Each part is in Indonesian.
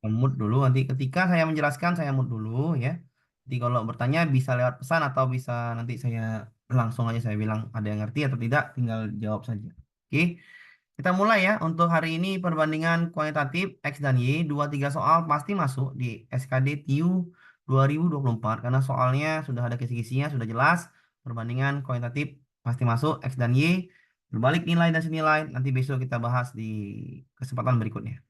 Mood dulu. Nanti ketika saya menjelaskan, saya mood dulu ya. Jadi kalau bertanya bisa lewat pesan atau bisa nanti saya langsung aja saya bilang ada yang ngerti atau tidak, tinggal jawab saja. Oke, kita mulai ya. Untuk hari ini perbandingan kuantitatif X dan Y, dua tiga soal pasti masuk di SKD TIU 2024 karena soalnya sudah ada kisi-kisinya, sudah jelas. Perbandingan kuantitatif pasti masuk X dan Y, berbalik nilai dan senilai. Nanti besok kita bahas di kesempatan berikutnya.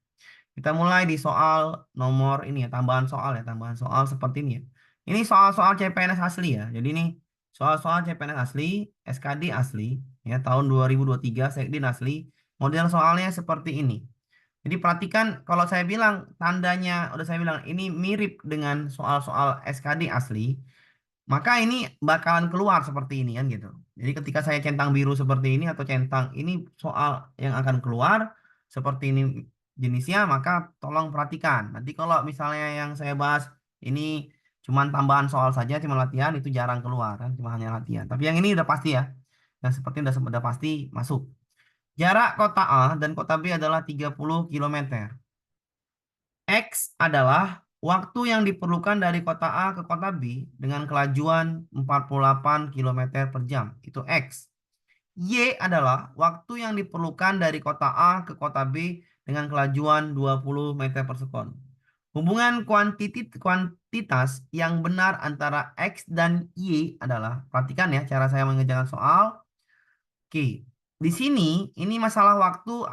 Kita mulai di soal nomor ini ya, tambahan soal seperti ini ya. Ini soal-soal CPNS asli ya. Jadi ini soal-soal CPNS asli, SKD asli, ya tahun 2023, Sekdin asli. Model soalnya seperti ini. Jadi perhatikan kalau saya bilang tandanya, udah saya bilang ini mirip dengan soal-soal SKD asli, maka ini bakalan keluar seperti ini kan gitu. Jadi ketika saya centang biru seperti ini atau centang ini soal yang akan keluar seperti ini jenisnya, maka tolong perhatikan. Nanti kalau misalnya yang saya bahas ini cuman tambahan soal saja, cuma latihan itu jarang keluar kan, cuma hanya latihan. Tapi yang ini udah pasti ya. Yang seperti udah pasti masuk. Jarak kota A dan kota B adalah 30 kilometer. X adalah waktu yang diperlukan dari kota A ke kota B dengan kelajuan 48 kilometer per jam. Itu X. Y adalah waktu yang diperlukan dari kota A ke kota B dengan kelajuan 20 meter per sekon. Hubungan kuantitas yang benar antara X dan Y adalah, perhatikan ya cara saya mengerjakan soal. Oke, di sini ini masalah waktu,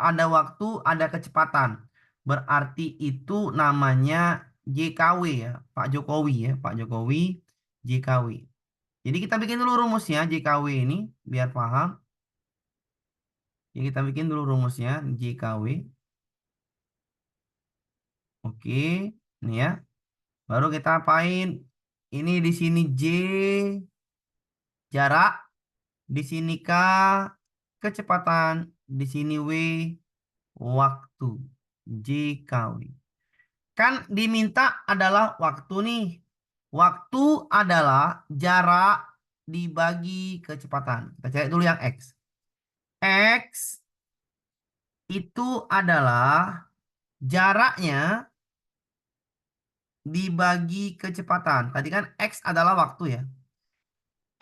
ada kecepatan. Berarti itu namanya JKW ya, Pak Jokowi ya, Pak Jokowi JKW. Jadi kita bikin dulu rumusnya JKW ini biar paham. Jadi kita bikin dulu rumusnya JKW. Oke, ini ya. Baru kita apain? Ini di sini J jarak, di sini K kecepatan, di sini W waktu. JKW. Kan diminta adalah waktu nih. Waktu adalah jarak dibagi kecepatan. Kita cari dulu yang X. X itu adalah jaraknya dibagi kecepatan. Tadi kan X adalah waktu ya.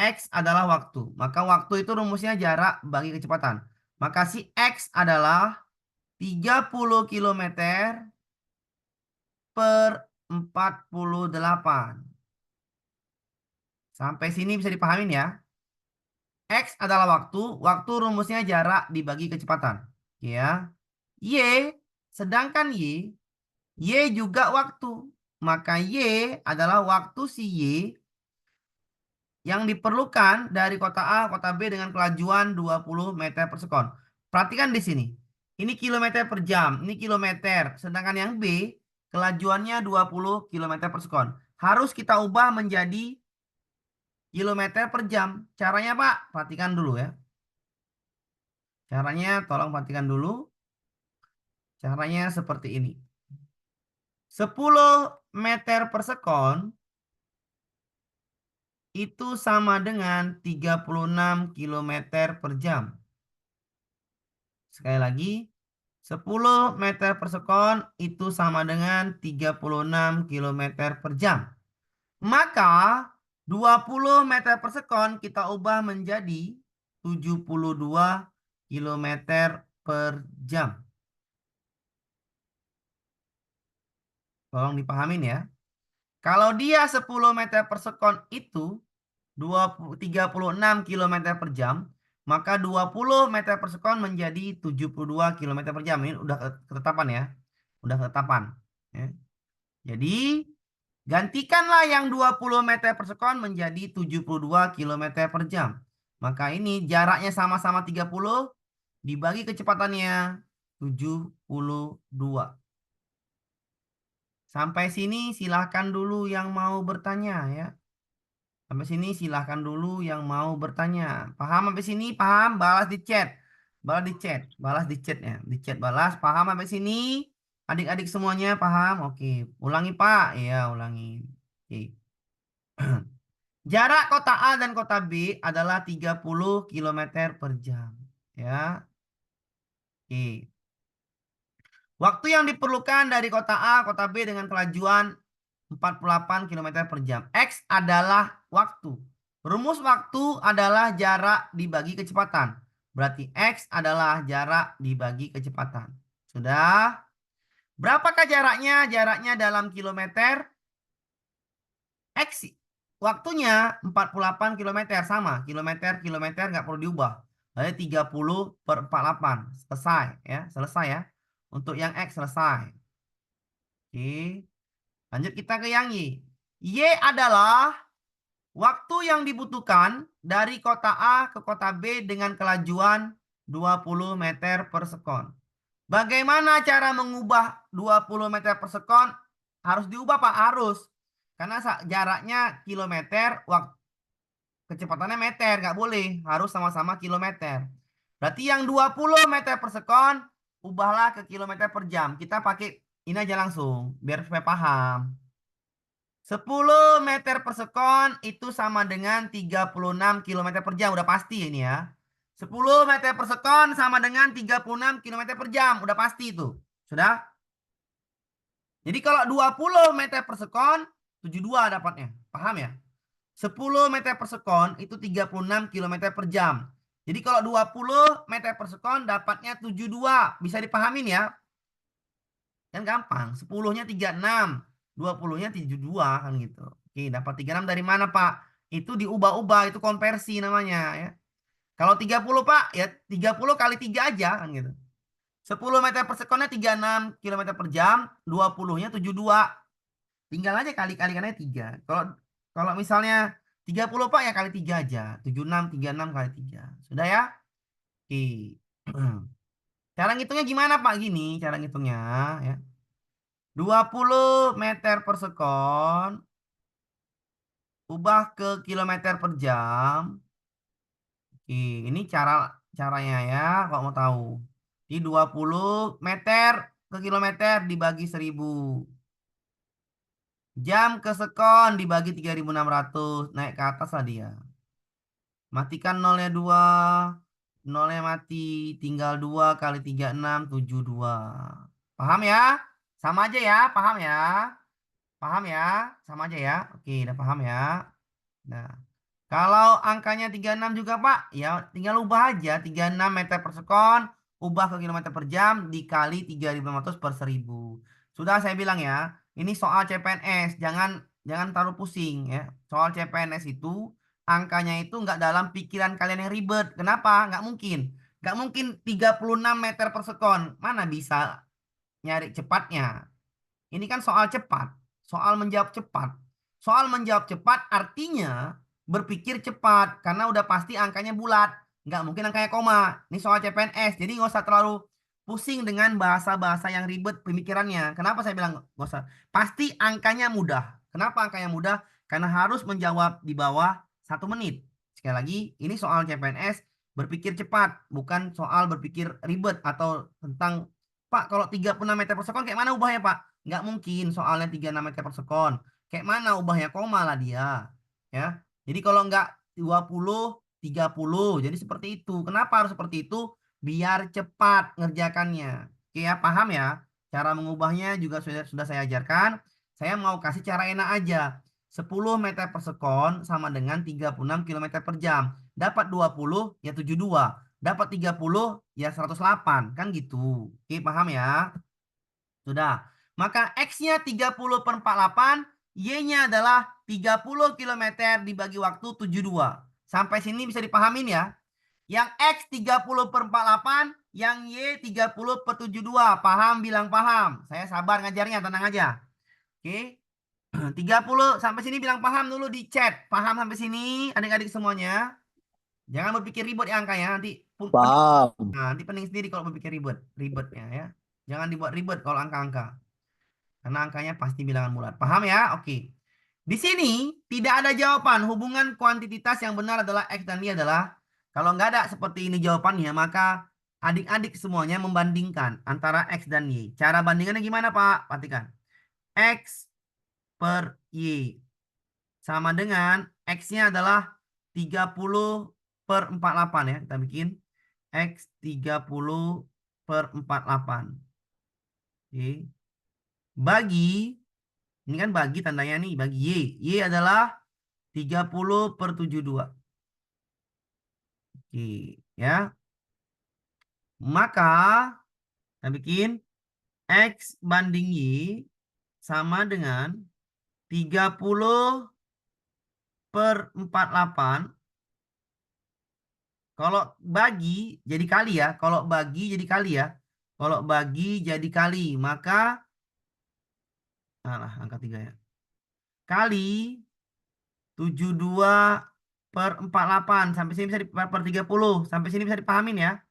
X adalah waktu. Maka waktu itu rumusnya jarak bagi kecepatan. Maka si X adalah 30 kilometer per 48. Sampai sini bisa dipahamin ya. X adalah waktu rumusnya jarak dibagi kecepatan. Ya. Y, sedangkan Y juga waktu. Maka Y adalah waktu si Y yang diperlukan dari kota A ke kota B dengan kelajuan 20 meter per sekon. Perhatikan di sini. Ini kilometer per jam, ini kilometer. Sedangkan yang B, kelajuannya 20 kilometer per sekon. Harus kita ubah menjadi kilometer per jam. Caranya Pak, perhatikan dulu ya. Caranya tolong perhatikan dulu. Caranya seperti ini. 10 meter per sekon itu sama dengan 36 kilometer per jam. Sekali lagi, 10 meter per sekon itu sama dengan 36 kilometer per jam. Maka 20 meter per sekon kita ubah menjadi 72 kilometer per jam. Tolong dipahamin ya. Kalau dia 10 meter per sekon itu 36 kilometer per jam, maka 20 meter per sekon menjadi 72 kilometer per jam. Ini udah ketetapan ya. Udah ketetapan. Ya. Jadi gantikanlah yang 20 meter per sekon menjadi 72 kilometer per jam. Maka ini jaraknya sama-sama 30 dibagi kecepatannya 72. Sampai sini silahkan dulu yang mau bertanya ya. Sampai sini silahkan dulu yang mau bertanya. Paham sampai sini? Paham? Balas di chat. Balas di chat. Balas di chatnya. Di chat balas. Paham sampai sini? Adik-adik semuanya paham? Oke. Ulangi Pak. Iya ulangi. Oke. Jarak kota A dan kota B adalah 30 kilometer per jam. Ya. Oke. Waktu yang diperlukan dari kota A, kota B dengan kelajuan 48 km per jam. X adalah waktu. Rumus waktu adalah jarak dibagi kecepatan. Berarti X adalah jarak dibagi kecepatan. Sudah? Berapakah jaraknya? Jaraknya dalam kilometer. X waktunya 48 km. Sama. Kilometer, kilometer nggak perlu diubah. Berarti 30/48. Selesai ya. Selesai ya. Untuk yang X selesai. Oke. Lanjut kita ke yang Y. Y adalah waktu yang dibutuhkan dari kota A ke kota B dengan kelajuan 20 meter per sekon. Bagaimana cara mengubah 20 meter per sekon? Harus diubah, Pak, harus. Karena jaraknya kilometer, waktu kecepatannya meter, nggak boleh, harus sama-sama kilometer. Berarti yang 20 meter per sekon, ubahlah ke kilometer per jam. Kita pakai ini aja langsung, biar supaya paham. 10 meter per sekon itu sama dengan 36 kilometer per jam. Udah pasti ini ya. 10 meter per sekon sama dengan 36 kilometer per jam. Udah pasti itu. Sudah? Jadi kalau 20 meter per sekon, 72 dapatnya. Paham ya? 10 meter per sekon itu 36 kilometer per jam. Jadi kalau 20 meter per sekon dapatnya 72. Bisa dipahamin ya? Kan gampang. 10-nya 36. 20-nya 72 kan gitu. Oke, dapat 36 dari mana, Pak? Itu diubah-ubah, itu konversi namanya ya. Kalau 30, Pak, ya 30 kali 3 aja kan gitu. 10 meter per sekonnya 36 kilometer per jam, 20-nya 72. Tinggal aja kali-kalikan aja 3. Kalau kalau misalnya 30, Pak, ya kali 3 aja. 76, 36 kali 3. Sudah ya? Oke. Cara ngitungnya gimana, Pak? Gini cara ngitungnya ya. 20 meter per sekon ubah ke kilometer per jam. Oke, ini caranya ya kalau mau tahu. Di 20 meter ke kilometer dibagi 1000. Jam ke sekon dibagi 3600. Naik ke atas lah dia. Matikan nolnya 2. Nolnya mati. Tinggal 2 kali 36, 72. Paham ya? Sama aja ya, paham ya? Paham ya? Sama aja ya. Oke, udah paham ya. Nah, kalau angkanya 36 juga, Pak, ya tinggal ubah aja. 36 meter per sekon, ubah ke kilometer per jam, dikali 3.500 per 1000. Sudah saya bilang ya, ini soal CPNS. Jangan jangan taruh pusing ya. Soal CPNS itu, angkanya itu nggak dalam pikiran kalian yang ribet. Kenapa? Nggak mungkin. Nggak mungkin 36 meter per sekon. Mana bisa nyari cepatnya? Ini kan soal cepat, soal menjawab cepat. Soal menjawab cepat artinya berpikir cepat karena udah pasti angkanya bulat. Nggak mungkin angkanya koma. Ini soal CPNS, jadi nggak usah terlalu pusing dengan bahasa-bahasa yang ribet pemikirannya. Kenapa saya bilang nggak usah? Pasti angkanya mudah. Kenapa angkanya mudah? Karena harus menjawab di bawah 1 menit. Sekali lagi, ini soal CPNS berpikir cepat, bukan soal berpikir ribet atau tentang Pak, kalau 36 meter per sekon kayak mana ubahnya, Pak? Nggak mungkin soalnya 36 meter per sekon. Kayak mana ubahnya koma lah dia. Ya. Jadi kalau nggak 20, 30. Jadi seperti itu. Kenapa harus seperti itu? Biar cepat ngerjakannya. Oke ya, paham ya? Cara mengubahnya juga sudah saya ajarkan. Saya mau kasih cara enak aja. 10 meter per sekon sama dengan 36 kilometer per jam. Dapat 20 ya 72. Dapat 30 ya 108. Kan gitu. Oke, paham ya? Sudah. Maka X-nya 30/48, Y-nya adalah 30 kilometer dibagi waktu 72. Sampai sini bisa dipahamin ya. Yang X 30/48, yang Y 30/72. Paham, bilang paham. Saya sabar ngajarnya, tenang aja. Oke. 30 sampai sini bilang paham dulu di chat. Paham sampai sini adik-adik semuanya? Jangan berpikir ribet ya angkanya. Pening. Paham. Nah, nanti pening sendiri kalau berpikir ribetnya ya. Jangan dibuat ribet kalau angka-angka. Karena angkanya pasti bilangan bulat. Paham ya? Oke. Di sini tidak ada jawaban. Hubungan kuantititas yang benar adalah X dan Y adalah, kalau nggak ada seperti ini jawabannya, maka adik-adik semuanya membandingkan antara X dan Y. Cara bandingannya gimana, Pak? Perhatikan. X per Y sama dengan X-nya adalah 30/48 ya. Kita bikin X 30/48. Oke. Bagi, ini kan bagi tandanya nih, bagi Y. Y adalah 30/72. Oke, ya. Maka kita bikin X banding Y sama dengan 30/48. Kalau bagi jadi kali ya. Kalau bagi jadi kali ya. Kalau bagi jadi kali, maka angka 3 ya. Kali 72/48. Sampai sini bisa per 30. Sampai sini bisa dipahamin ya.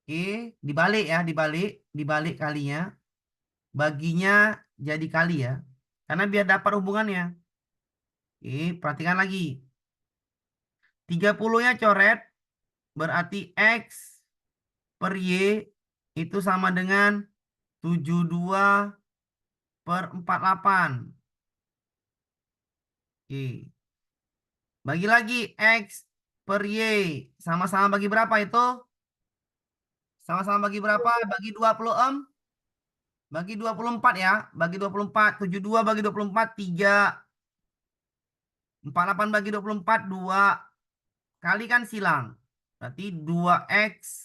Oke, dibalik ya, dibalik kalinya. Baginya jadi kali ya. Karena biar dapat hubungannya. Oke, perhatikan lagi. 30-nya coret, berarti X per Y itu sama dengan 72/48. Oke. Bagi lagi X per Y. Sama-sama bagi berapa itu? Sama-sama bagi berapa? Bagi 26. Bagi 24 ya. Bagi 24. 72 bagi 24. 3. 48 bagi 24. 2. Kalikan silang. Berarti 2X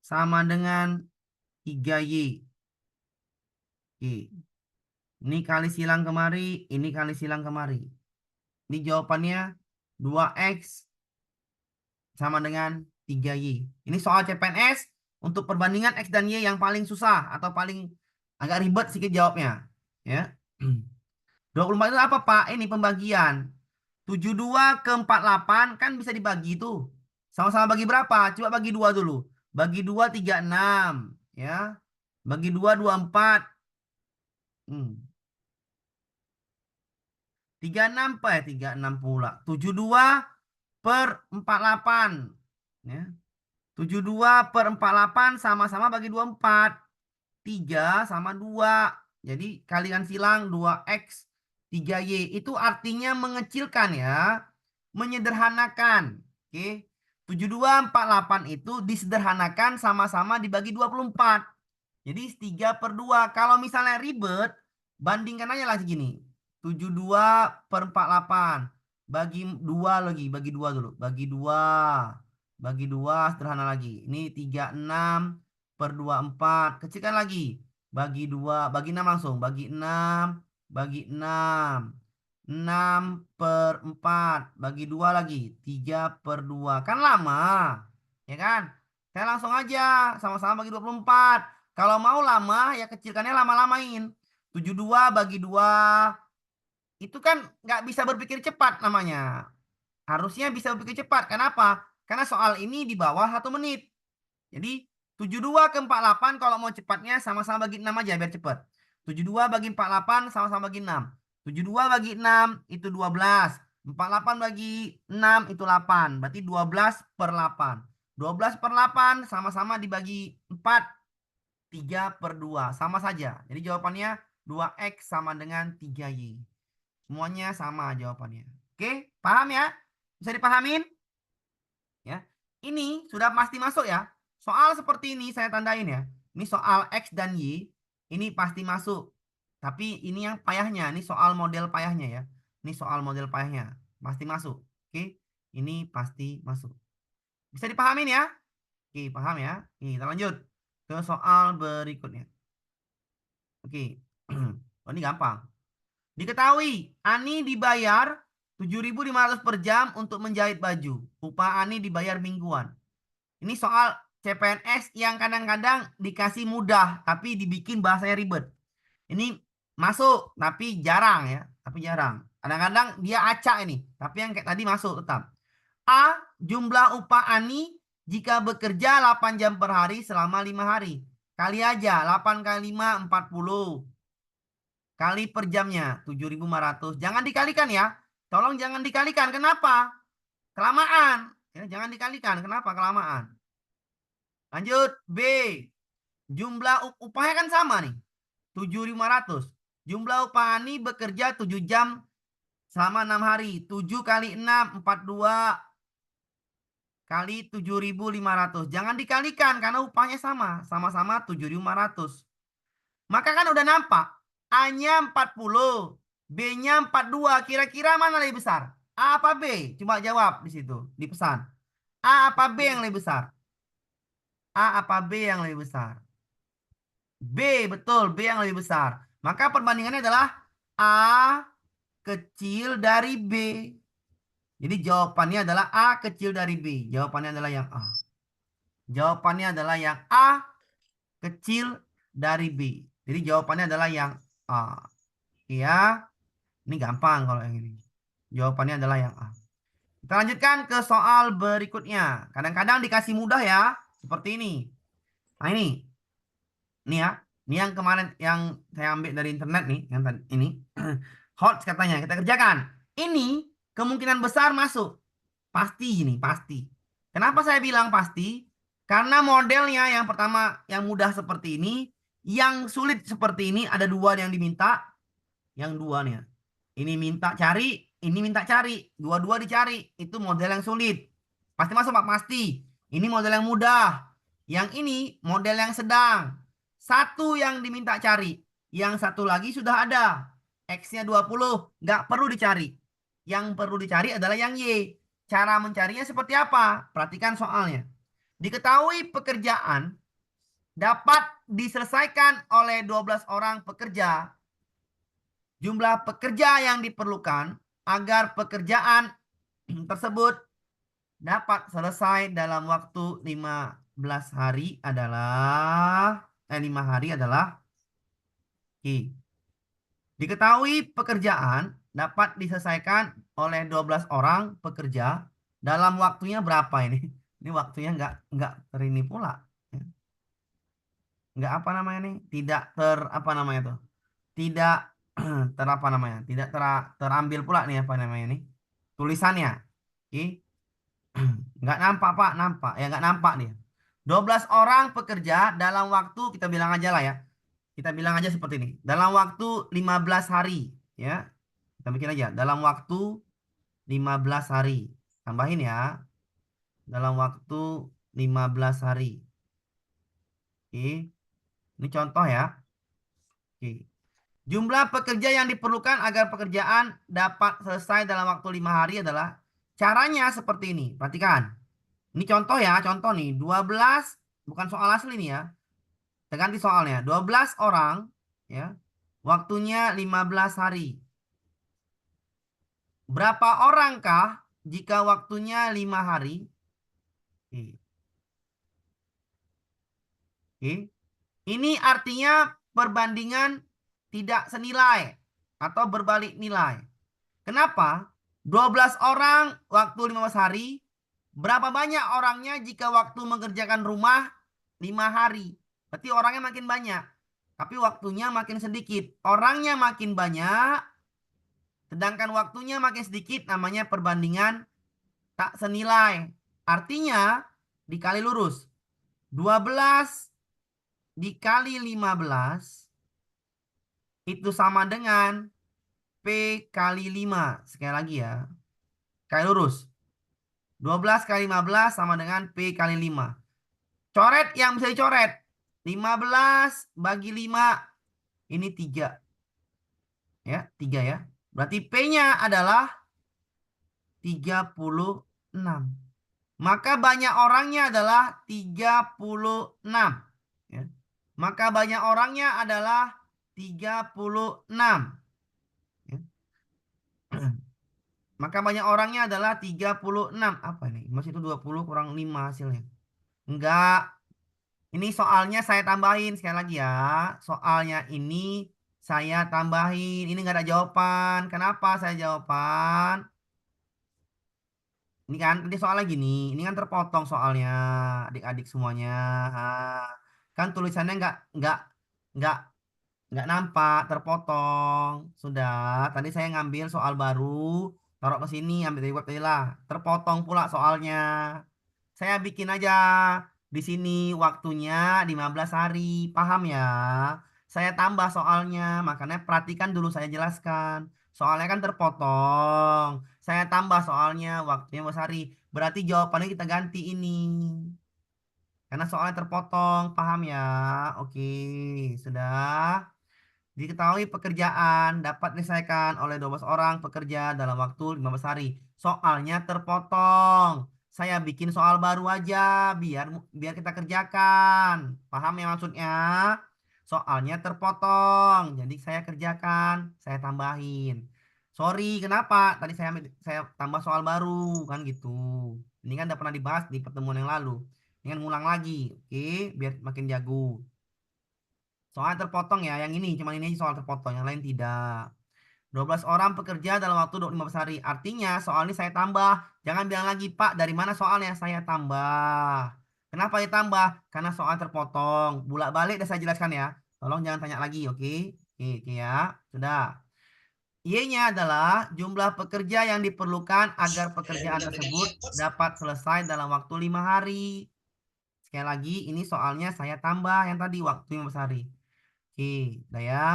sama dengan 3Y. Oke. Ini kali silang kemari. Ini kali silang kemari. Ini jawabannya 2X sama dengan 3Y. Ini soal CPNS untuk perbandingan X dan Y yang paling susah atau paling agak ribet sedikit jawabnya. Ya. 24 itu apa, Pak? Ini pembagian. 72/48 kan bisa dibagi itu. Sama-sama bagi berapa? Coba bagi 2 dulu. Bagi 2 36, ya. Bagi 2 24. 36 apa ya? 36 pula. 72/48. Ya. 72/48 sama-sama bagi 24. 3 sama 2. Jadi kalikan silang 2X 3Y. Itu artinya mengecilkan ya. Menyederhanakan. Oke. 72/48 itu disederhanakan sama-sama dibagi 24. Jadi 3/2. Kalau misalnya ribet, bandingkan aja lah segini. 72/48. Bagi 2 lagi. Bagi 2 dulu. Bagi 2. Bagi 2 sederhana lagi. Ini 36/24. Kecilkan lagi. Bagi 2. Bagi 6 langsung. Bagi 6. Bagi 6. 6/4. Bagi 2 lagi. 3/2. Kan lama. Ya kan? Saya langsung aja. Sama-sama bagi 24. Kalau mau lama, ya kecilkannya lama-lamain. 72 bagi 2. Itu kan nggak bisa berpikir cepat namanya. Harusnya bisa berpikir cepat. Kenapa? Karena soal ini di bawah 1 menit. Jadi 72/48 kalau mau cepatnya sama-sama bagi 6 aja biar cepat. 72 bagi 48 sama-sama bagi 6. 72 bagi 6 itu 12. 48 bagi 6 itu 8. Berarti 12/8. 12/8 sama-sama dibagi 4. 3/2. Sama saja. Jadi jawabannya 2X sama dengan 3Y. Semuanya sama jawabannya. Oke, paham ya? Bisa dipahamin? Ya. Ini sudah pasti masuk ya. Soal seperti ini saya tandain ya. Ini soal X dan Y. Ini pasti masuk. Tapi ini yang payahnya. Ini soal model payahnya ya. Ini soal model payahnya. Pasti masuk. Oke. Ini pasti masuk. Bisa dipahamin ya? Oke, paham ya? Oke, kita lanjut ke soal berikutnya. Oke. Oh, ini gampang. Diketahui Ani dibayar 7.500 per jam untuk menjahit baju. Upah Ani dibayar mingguan. Ini soal CPNS yang kadang-kadang dikasih mudah tapi dibikin bahasanya ribet. Ini masuk tapi jarang ya, tapi jarang. Kadang-kadang dia acak ini, tapi yang kayak tadi masuk tetap. A. Jumlah upah Ani jika bekerja 8 jam per hari selama 5 hari. Kali aja 8 kali 5 40. Kali per jamnya 7.500. Jangan dikalikan ya. Tolong jangan dikalikan. Kenapa? Kelamaan. Ya, jangan dikalikan. Kenapa kelamaan? Lanjut. B. Jumlah upahnya kan sama nih. 7.500. Jumlah upah Ani bekerja 7 jam selama 6 hari. 7 kali 6 42 kali 7.500. Jangan dikalikan karena upahnya sama. Sama-sama 7.500. Maka kan udah nampak. A-nya 40, B-nya 42. Kira-kira mana lebih besar? A apa B? Coba jawab di situ, di pesan. A apa B yang lebih besar? A apa B yang lebih besar? B, betul, B yang lebih besar. Maka perbandingannya adalah A kecil dari B. Jadi jawabannya adalah A kecil dari B. Jawabannya adalah yang A. Jawabannya adalah yang A kecil dari B. Jadi jawabannya adalah yang A. Ya, ini gampang kalau yang ini. Jawabannya adalah yang A. Kita lanjutkan ke soal berikutnya. Kadang-kadang dikasih mudah ya, seperti ini. Nah ini ya. Ini yang kemarin yang saya ambil dari internet nih, yang tadi ini. Hot katanya, kita kerjakan. Ini kemungkinan besar masuk. Pasti ini, pasti. Kenapa saya bilang pasti? Karena modelnya yang pertama yang mudah seperti ini, yang sulit seperti ini ada dua yang diminta, yang dua nih ya. Ini minta cari, ini minta cari, dua-dua dicari. Itu model yang sulit. Pasti masuk Pak, pasti. Ini model yang mudah. Yang ini model yang sedang. Satu yang diminta cari, yang satu lagi sudah ada. X-nya 20, nggak perlu dicari. Yang perlu dicari adalah yang Y. Cara mencarinya seperti apa? Perhatikan soalnya. Diketahui pekerjaan dapat diselesaikan oleh 12 orang pekerja. Jumlah pekerja yang diperlukan agar pekerjaan tersebut dapat selesai dalam waktu 15 hari adalah 5 hari adalah I. Diketahui pekerjaan dapat diselesaikan oleh 12 orang pekerja dalam waktunya berapa ini? Ini waktunya nggak terini pula. Nggak apa namanya nih? Tidak ter apa namanya tuh? Tidak ter apa namanya? Tidak terambil pula nih apa namanya nih? Tulisannya. Oke. Nggak nampak Pak, nampak. Ya nggak nampak nih. 12 orang pekerja dalam waktu kita bilang aja lah ya. Kita bilang aja seperti ini. Dalam waktu 15 hari, ya. Kita bikin aja dalam waktu 15 hari. Tambahin ya. Dalam waktu 15 hari. Oke. Ini contoh ya. Oke. Jumlah pekerja yang diperlukan agar pekerjaan dapat selesai dalam waktu 5 hari adalah caranya seperti ini. Perhatikan. Ini contoh ya, contoh nih. 12, bukan soal asli nih ya. Kita ganti soalnya. 12 orang, ya. Waktunya 15 hari. Berapa orangkah jika waktunya 5 hari? Oke. Oke. Ini artinya perbandingan tidak senilai atau berbalik nilai. Kenapa? 12 orang waktu 15 hari. Berapa banyak orangnya jika waktu mengerjakan rumah 5 hari? Berarti orangnya makin banyak. Tapi waktunya makin sedikit. Orangnya makin banyak. Sedangkan waktunya makin sedikit. Namanya perbandingan tak senilai. Artinya dikali lurus. 12 dikali 15 itu sama dengan P kali 5. Sekali lagi ya. Kali lurus. 12 kali 15 sama dengan P kali 5. Coret yang bisa dicoret. 15 bagi 5. Ini 3. Ya, 3 ya. Berarti P-nya adalah 36. Maka banyak orangnya adalah 36. Ya. Maka banyak orangnya adalah 36. Ya. Maka banyak orangnya adalah 36. Apa ini? Masih itu 20 kurang 5 hasilnya. Enggak. Ini soalnya saya tambahin sekali lagi ya. Soalnya ini saya tambahin. Ini enggak ada jawaban. Kenapa saya jawaban? Ini kan tadi soalnya gini. Ini kan terpotong soalnya adik-adik semuanya. Ah, kan tulisannya enggak nggak nampak, terpotong. Sudah, tadi saya ngambil soal baru, taruh ke sini, ambil dari web tadi lah. Terpotong pula soalnya. Saya bikin aja di sini waktunya 15 hari. Paham ya? Saya tambah soalnya, makanya perhatikan dulu saya jelaskan. Soalnya kan terpotong. Saya tambah soalnya waktunya 15 hari. Berarti jawabannya kita ganti ini. Karena soalnya terpotong, paham ya? Oke, sudah. Diketahui pekerjaan dapat diselesaikan oleh 12 orang pekerja dalam waktu 15 hari. Soalnya terpotong. Saya bikin soal baru aja biar kita kerjakan. Paham ya maksudnya? Soalnya terpotong. Jadi saya kerjakan, saya tambahin. Sorry, kenapa? Tadi saya tambah soal baru kan gitu. Ini kan udah pernah dibahas di pertemuan yang lalu. Ini kan ngulang lagi, oke? Biar makin jago. Soal terpotong ya, yang ini cuma ini aja soal terpotong, yang lain tidak. 12 orang pekerja dalam waktu 25 hari. Artinya soal ini saya tambah. Jangan bilang lagi, Pak, dari mana soalnya saya tambah. Kenapa ditambah? Karena soal terpotong. Bolak-balik udah saya jelaskan ya. Tolong jangan tanya lagi, oke? Oke, oke ya. Sudah. Y-nya adalah jumlah pekerja yang diperlukan agar pekerjaan tersebut dapat selesai dalam waktu 5 hari. Sekali lagi, ini soalnya saya tambah yang tadi waktu 15 hari. Oke, udah ya.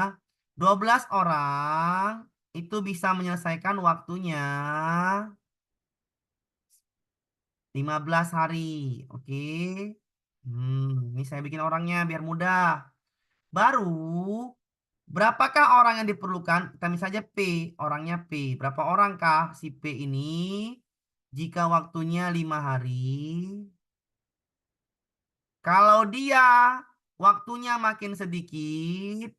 12 orang itu bisa menyelesaikan waktunya 15 hari. Oke. Ini saya bikin orangnya biar mudah. Baru berapakah orang yang diperlukan? Kita misalnya saja P, orangnya P. Berapa orangkah si P ini? Jika waktunya 5 hari. Kalau dia waktunya makin sedikit,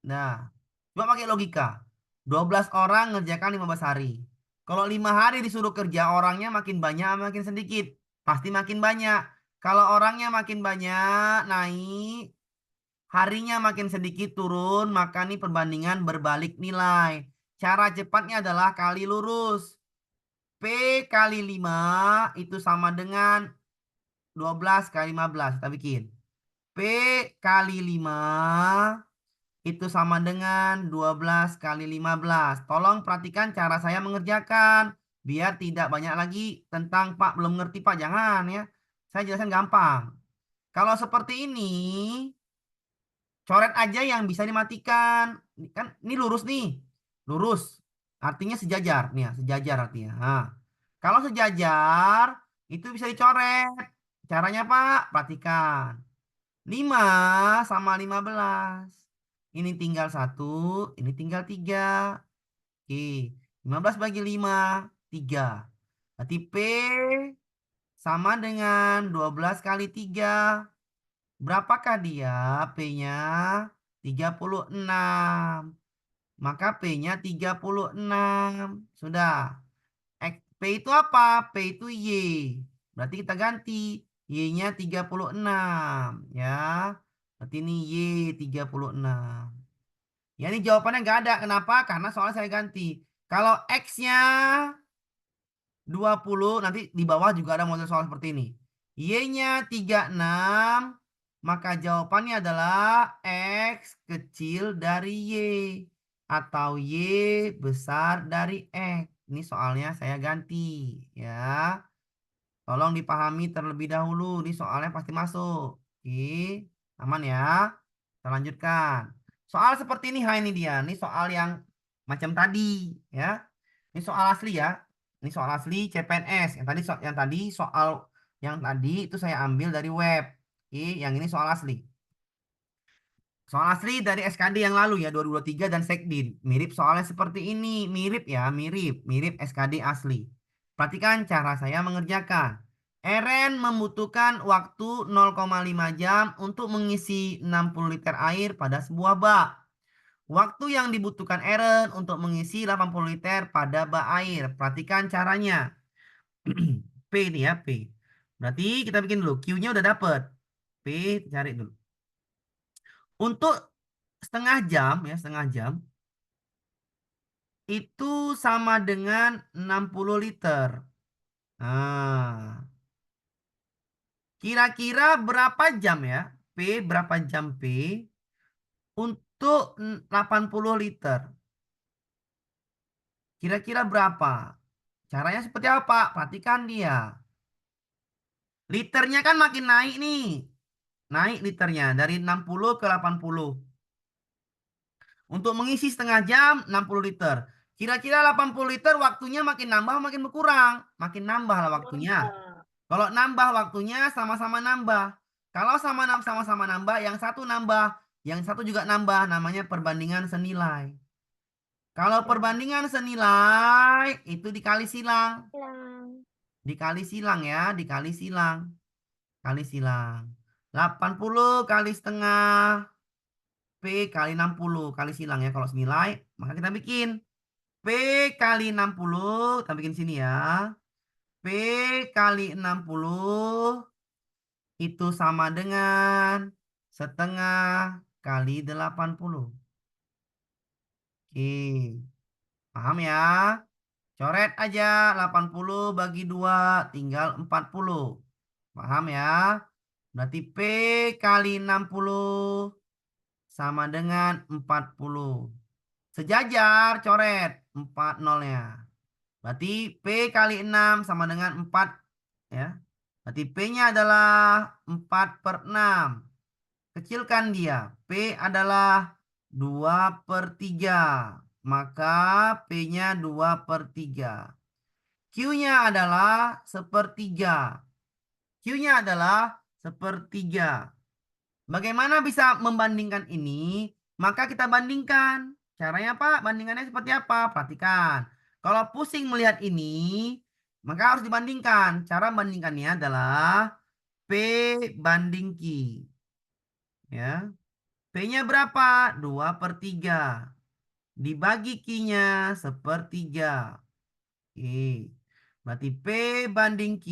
nah, coba pakai logika. 12 orang ngerjakan 15 hari. Kalau 5 hari disuruh kerja, orangnya makin banyak, makin sedikit. Pasti makin banyak. Kalau orangnya makin banyak, naik. Harinya makin sedikit turun, maka nih perbandingan berbalik nilai. Cara cepatnya adalah kali lurus. P kali 5 itu sama dengan 12 kali 15. Kita bikin. P kali 5 itu sama dengan 12 kali 15. Tolong perhatikan cara saya mengerjakan. Biar tidak banyak lagi tentang Pak belum ngerti Pak. Jangan ya. Saya jelaskan gampang. Kalau seperti ini, coret aja yang bisa dimatikan. Kan ini lurus nih. Lurus. Artinya sejajar. Nih ya, sejajar artinya. Nah, kalau sejajar, itu bisa dicoret. Caranya Pak, perhatikan. 5 sama 15. Ini tinggal satu, ini tinggal 3. Oke, 15 bagi 5, 3. Berarti P sama dengan 12 kali 3. Berapakah dia? P-nya 36. Maka P-nya 36. Sudah. P itu apa? P itu Y. Berarti kita ganti. Y-nya 36. Ya. Berarti ini Y 36. Ya ini jawabannya nggak ada. Kenapa? Karena soalnya saya ganti. Kalau X-nya 20, nanti di bawah juga ada model soal seperti ini. Y-nya 36, maka jawabannya adalah X kecil dari Y. Atau Y besar dari X. Ini soalnya saya ganti. Ya, tolong dipahami terlebih dahulu. Ini soalnya pasti masuk. Oke, aman ya. Kita lanjutkan. Soal seperti ini, ini dia. Ini soal yang macam tadi, ya. Ini soal asli ya. Ini soal asli CPNS. Yang tadi itu saya ambil dari web. Oke, yang ini soal asli. Soal asli dari SKD yang lalu ya 2023 dan Sekdin. Mirip soalnya seperti ini, mirip ya, mirip SKD asli. Perhatikan cara saya mengerjakan. Eren membutuhkan waktu 0,5 jam untuk mengisi 60 liter air pada sebuah bak. Waktu yang dibutuhkan Eren untuk mengisi 80 liter pada bak air. Perhatikan caranya. P ini ya, P. Berarti kita bikin dulu. Q-nya udah dapet. P cari dulu. Untuk setengah jam ya, setengah jam itu sama dengan 60 liter. Nah, kira-kira berapa jam ya? P berapa jam P untuk 80 liter? Kira-kira berapa? Caranya seperti apa? Perhatikan dia. Liternya kan makin naik nih. Naik liternya dari 60 ke 80. Untuk mengisi setengah jam 60 liter. Kira-kira 80 liter waktunya makin nambah makin berkurang. Makin nambah lah waktunya. Kalau nambah waktunya sama-sama nambah. Kalau sama-sama nambah, yang satu nambah, yang satu juga nambah, namanya perbandingan senilai. Kalau Ya. perbandingan senilai, itu dikali silang. Hilang. Dikali silang ya, dikali silang. Kali silang. 80 kali setengah, P kali 60 kali silang ya. Kalau senilai, maka kita bikin P kali 60, kita bikin sini ya. P kali 60 itu sama dengan setengah kali 80. Oke, paham ya? Coret aja 80 bagi 2 tinggal 40. Paham ya? Berarti P kali 60 sama dengan 40. Sejajar coret 4 nolnya. Berarti P kali 6 sama dengan 4 ya. Berarti P-nya adalah 4 per 6. Kecilkan dia. P adalah 2/3. Maka P-nya 2/3. Q-nya adalah sepertiga. Q-nya adalah sepertiga. Bagaimana bisa membandingkan ini? Maka kita bandingkan. Caranya apa? Bandingannya seperti apa? Perhatikan. Kalau pusing melihat ini, maka harus dibandingkan. Cara membandingkannya adalah P banding Q. Ya. P-nya berapa? 2/3. Dibagi Q-nya sepertiga. Oke. Berarti P banding Q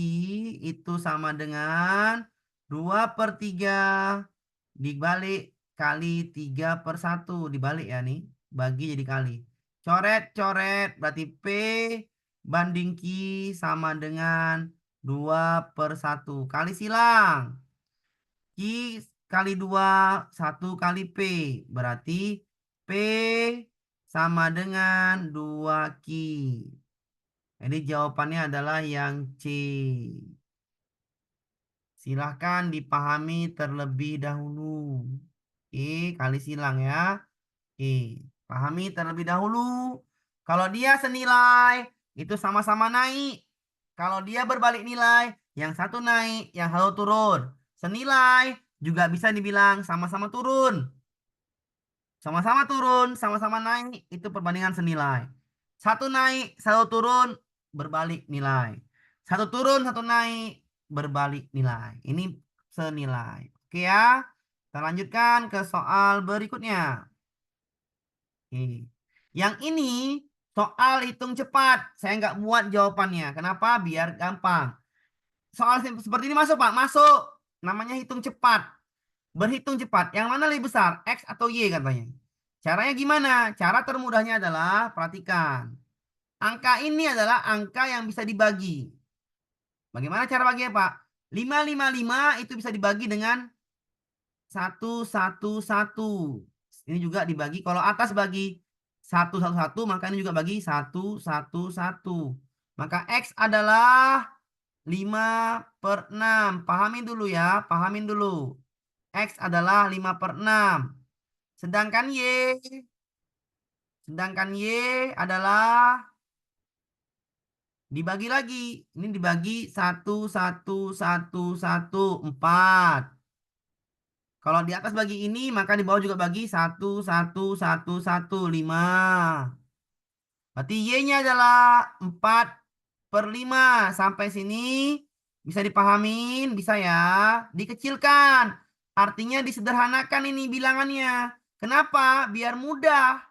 itu sama dengan 2/3 dibalik kali 3/1. Dibalik ya nih. Bagi jadi kali. Coret-coret. Berarti P banding Q sama dengan 2/1. Kali silang. Q kali 2, 1 kali P. Berarti P sama dengan 2Q. Jadi jawabannya adalah yang C. Silahkan dipahami terlebih dahulu. Oke, kali silang ya. Oke, pahami terlebih dahulu. Kalau dia senilai, itu sama-sama naik. Kalau dia berbalik nilai, yang satu naik, yang satu turun. Senilai juga bisa dibilang sama-sama turun. Sama-sama turun, sama-sama naik, itu perbandingan senilai. Satu naik, satu turun, berbalik nilai. Satu turun, satu naik, berbalik nilai. Ini senilai. Oke ya, kita lanjutkan ke soal berikutnya. Oke. Yang ini soal hitung cepat. Saya nggak buat jawabannya. Kenapa? Biar gampang. Soal seperti ini masuk, Pak? Masuk. Namanya hitung cepat. Berhitung cepat. Yang mana lebih besar? X atau Y katanya. Caranya gimana? Cara termudahnya adalah, perhatikan. Angka ini adalah angka yang bisa dibagi. Bagaimana cara baginya, Pak? 555 itu bisa dibagi dengan 111. Ini juga dibagi. Kalau atas bagi 111, maka ini juga bagi 111. Maka X adalah 5/6. Pahamin dulu ya. Pahamin dulu. X adalah 5/6. Sedangkan Y, sedangkan Y adalah dibagi lagi. Ini dibagi 11114. Kalau di atas bagi ini, maka di bawah juga bagi 11115. Berarti Y-nya adalah 4/5. Sampai sini bisa dipahamin, bisa ya. Dikecilkan. Artinya disederhanakan ini bilangannya. Kenapa? Biar mudah.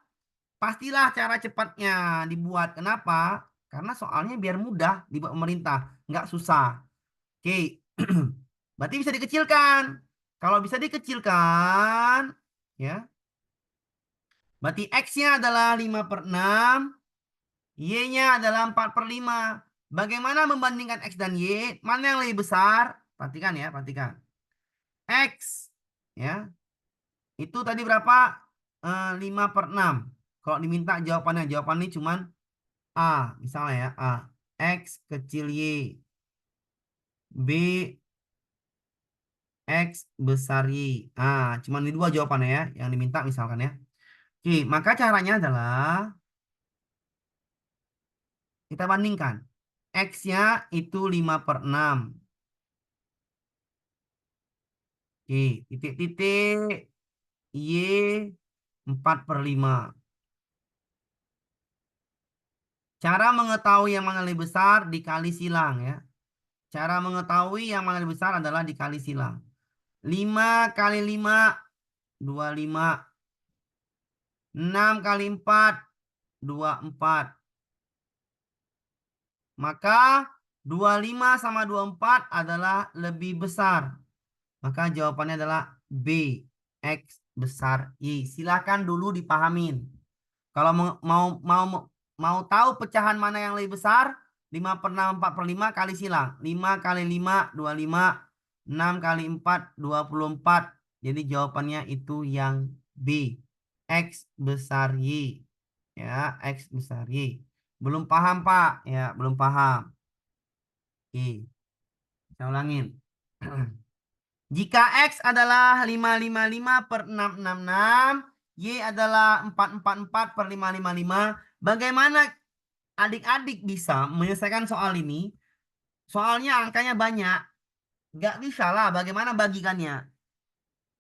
Pastilah cara cepatnya dibuat. Kenapa? Karena soalnya biar mudah dibuat pemerintah. Nggak susah. Oke. Berarti bisa dikecilkan. Kalau bisa dikecilkan, ya, berarti X-nya adalah 5/6, Y-nya adalah 4/5. Bagaimana membandingkan X dan Y? Mana yang lebih besar? Perhatikan ya, perhatikan. X, ya, itu tadi berapa? 5/6. Kalau diminta jawabannya, jawabannya cuma A, misalnya ya, A. X kecil Y. B, X besar Y. Cuma ini dua jawabannya ya, yang diminta misalkan ya. Oke, maka caranya adalah kita bandingkan. X-nya itu 5/6. Oke, titik-titik Y 4/5. Cara mengetahui yang mana lebih besar dikali silang ya. Cara mengetahui yang mana lebih besar adalah dikali silang. 5 kali 5, 25. 6 kali 4, 24. Maka 25 sama 24 adalah lebih besar. Maka jawabannya adalah B. X besar Y. Silakan dulu dipahamin. Kalau mau tahu pecahan mana yang lebih besar, 5/6 4/5 kali silang. 5 kali 5 25. 6 kali 4 24. Jadi jawabannya itu yang B. X besar Y. Ya, X besar Y. Belum paham, Pak? Ya, belum paham. Oke, saya ulangin. Jika X adalah 555/666, Y adalah 444/555, bagaimana adik-adik bisa menyelesaikan soal ini? Soalnya angkanya banyak. Gak bisa lah bagaimana bagikannya.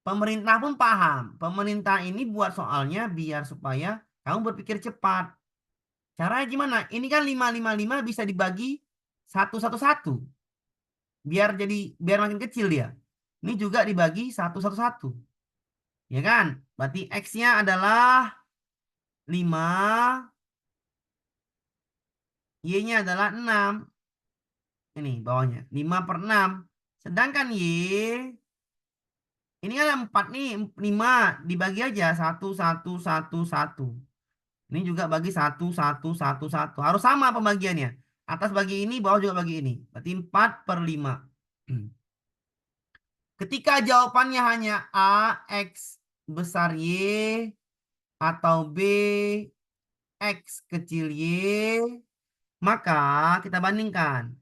Pemerintah pun paham. Pemerintah ini buat soalnya biar supaya kamu berpikir cepat. Caranya gimana? Ini kan 555 bisa dibagi satu satu satu. Biar makin kecil dia. Ini juga dibagi satu satu satu. Ya kan? Berarti X-nya adalah 5, Y-nya adalah 6. Ini bawahnya 5/6. Sedangkan Y ini kan ada 4 nih, 5 dibagi aja satu satu satu satu. Ini juga bagi satu satu satu satu. Harus sama pembagiannya. Atas bagi ini, bawah juga bagi ini. Berarti 4/5. Ketika jawabannya hanya A, X besar Y, atau B, X kecil Y, maka kita bandingkan.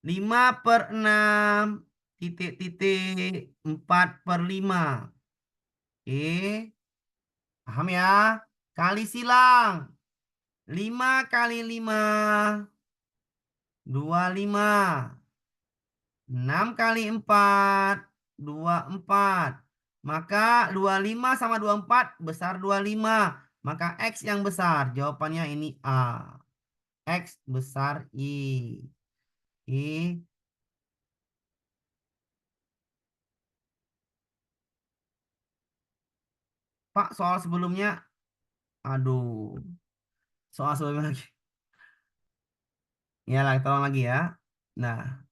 5/6 titik-titik 4/5. Oke, paham ya? Kali silang. 5 kali 5, 25. 6 kali 4, 24. Maka 25 sama 24 besar 25. Maka X yang besar. Jawabannya ini A. X besar I. I. Pak, soal sebelumnya. Aduh. Soal sebelumnya lagi. Ya lah, tolong lagi ya. Nah,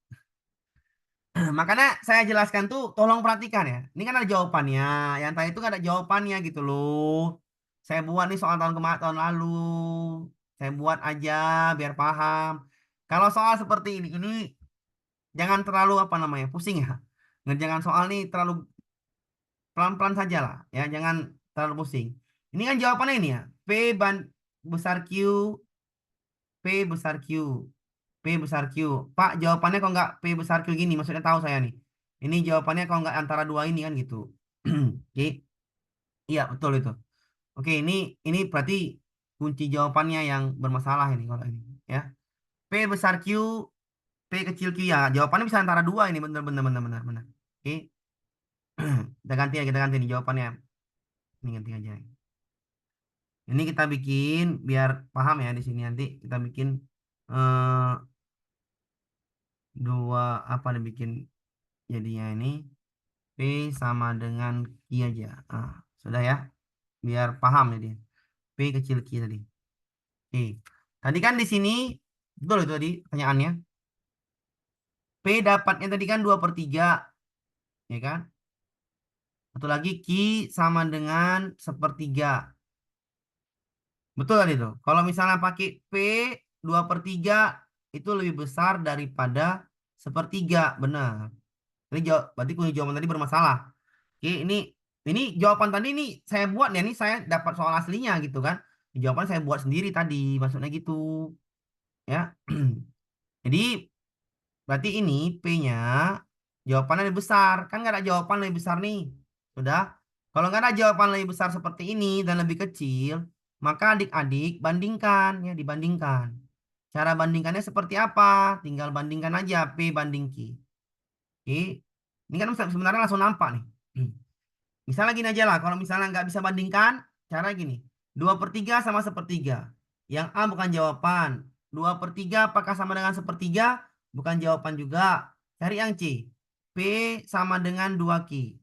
makanya saya jelaskan tuh, tolong perhatikan ya. Ini kan ada jawabannya. Yang tadi itu nggak ada jawabannya gitu loh. Saya buat nih soal tahun kemarin, tahun lalu. Saya buat aja biar paham. Kalau soal seperti ini jangan terlalu apa namanya pusing ya. Ngerjakan soal nih terlalu pelan-pelan saja lah ya. Jangan terlalu pusing. Ini kan jawabannya ini ya. P ban besar Q, P besar Q. P besar Q. Pak, jawabannya kok nggak P besar Q gini? Maksudnya tahu saya nih. Ini jawabannya kok nggak antara dua ini kan gitu. Oke, iya betul itu. Oke, ini berarti kunci jawabannya yang bermasalah ini kalau ini ya. P besar Q, P kecil Q ya. Jawabannya bisa antara dua ini benar benar benar benar benar. Oke, kita ganti ya kita ganti nih jawabannya. Ini ganti aja. Ini kita bikin biar paham ya di sini nanti kita bikin eh, dua apa dibikin jadinya ini. P sama dengan Q aja. Ah, sudah ya. Biar paham jadi. P kecil Q tadi. Oke. Tadi kan di sini, betul itu tadi pertanyaannya. P dapatnya tadi kan 2/3. Ya kan? Satu lagi Q sama dengan 1/3. Betul tadi itu. Kalau misalnya pakai P 2/3 itu lebih besar daripada 1/3. Benar. Berarti kunci jawaban tadi bermasalah. Oke, ini jawaban tadi ini saya buat ya, ini saya dapat soal aslinya gitu kan. Jawaban saya buat sendiri tadi, maksudnya gitu ya. Jadi berarti ini P-nya jawabannya lebih besar. Kan nggak ada jawaban lebih besar nih. Sudah. Kalau nggak ada jawaban lebih besar seperti ini dan lebih kecil, maka adik-adik bandingkan ya, dibandingkan. Cara bandingkannya seperti apa? Tinggal bandingkan aja P banding Q. Oke. Ini kan sebenarnya langsung nampak nih. Misalnya gini aja lah, kalau misalnya nggak bisa bandingkan, cara gini. 2/3 sama sepertiga. Yang A bukan jawaban. 2/3 apakah sama dengan sepertiga? Bukan jawaban juga. Cari yang C. P sama dengan 2Q.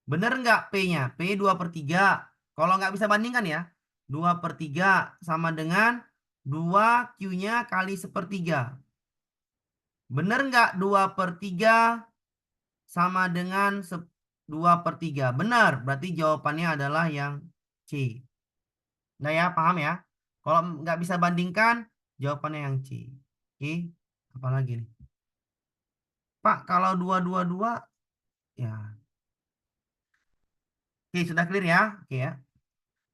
Bener nggak P-nya? P 2/3. Kalau nggak bisa bandingkan ya. 2/3 sama dengan 2Q-nya kali sepertiga. Bener nggak 2/3 sama dengan 2/3? Benar, berarti jawabannya adalah yang C. Nah ya, paham ya? Kalau nggak bisa bandingkan, jawabannya yang C. Oke, apalagi nih? Pak, kalau 2, 2, 2, ya. Oke, sudah clear ya? Oke ya,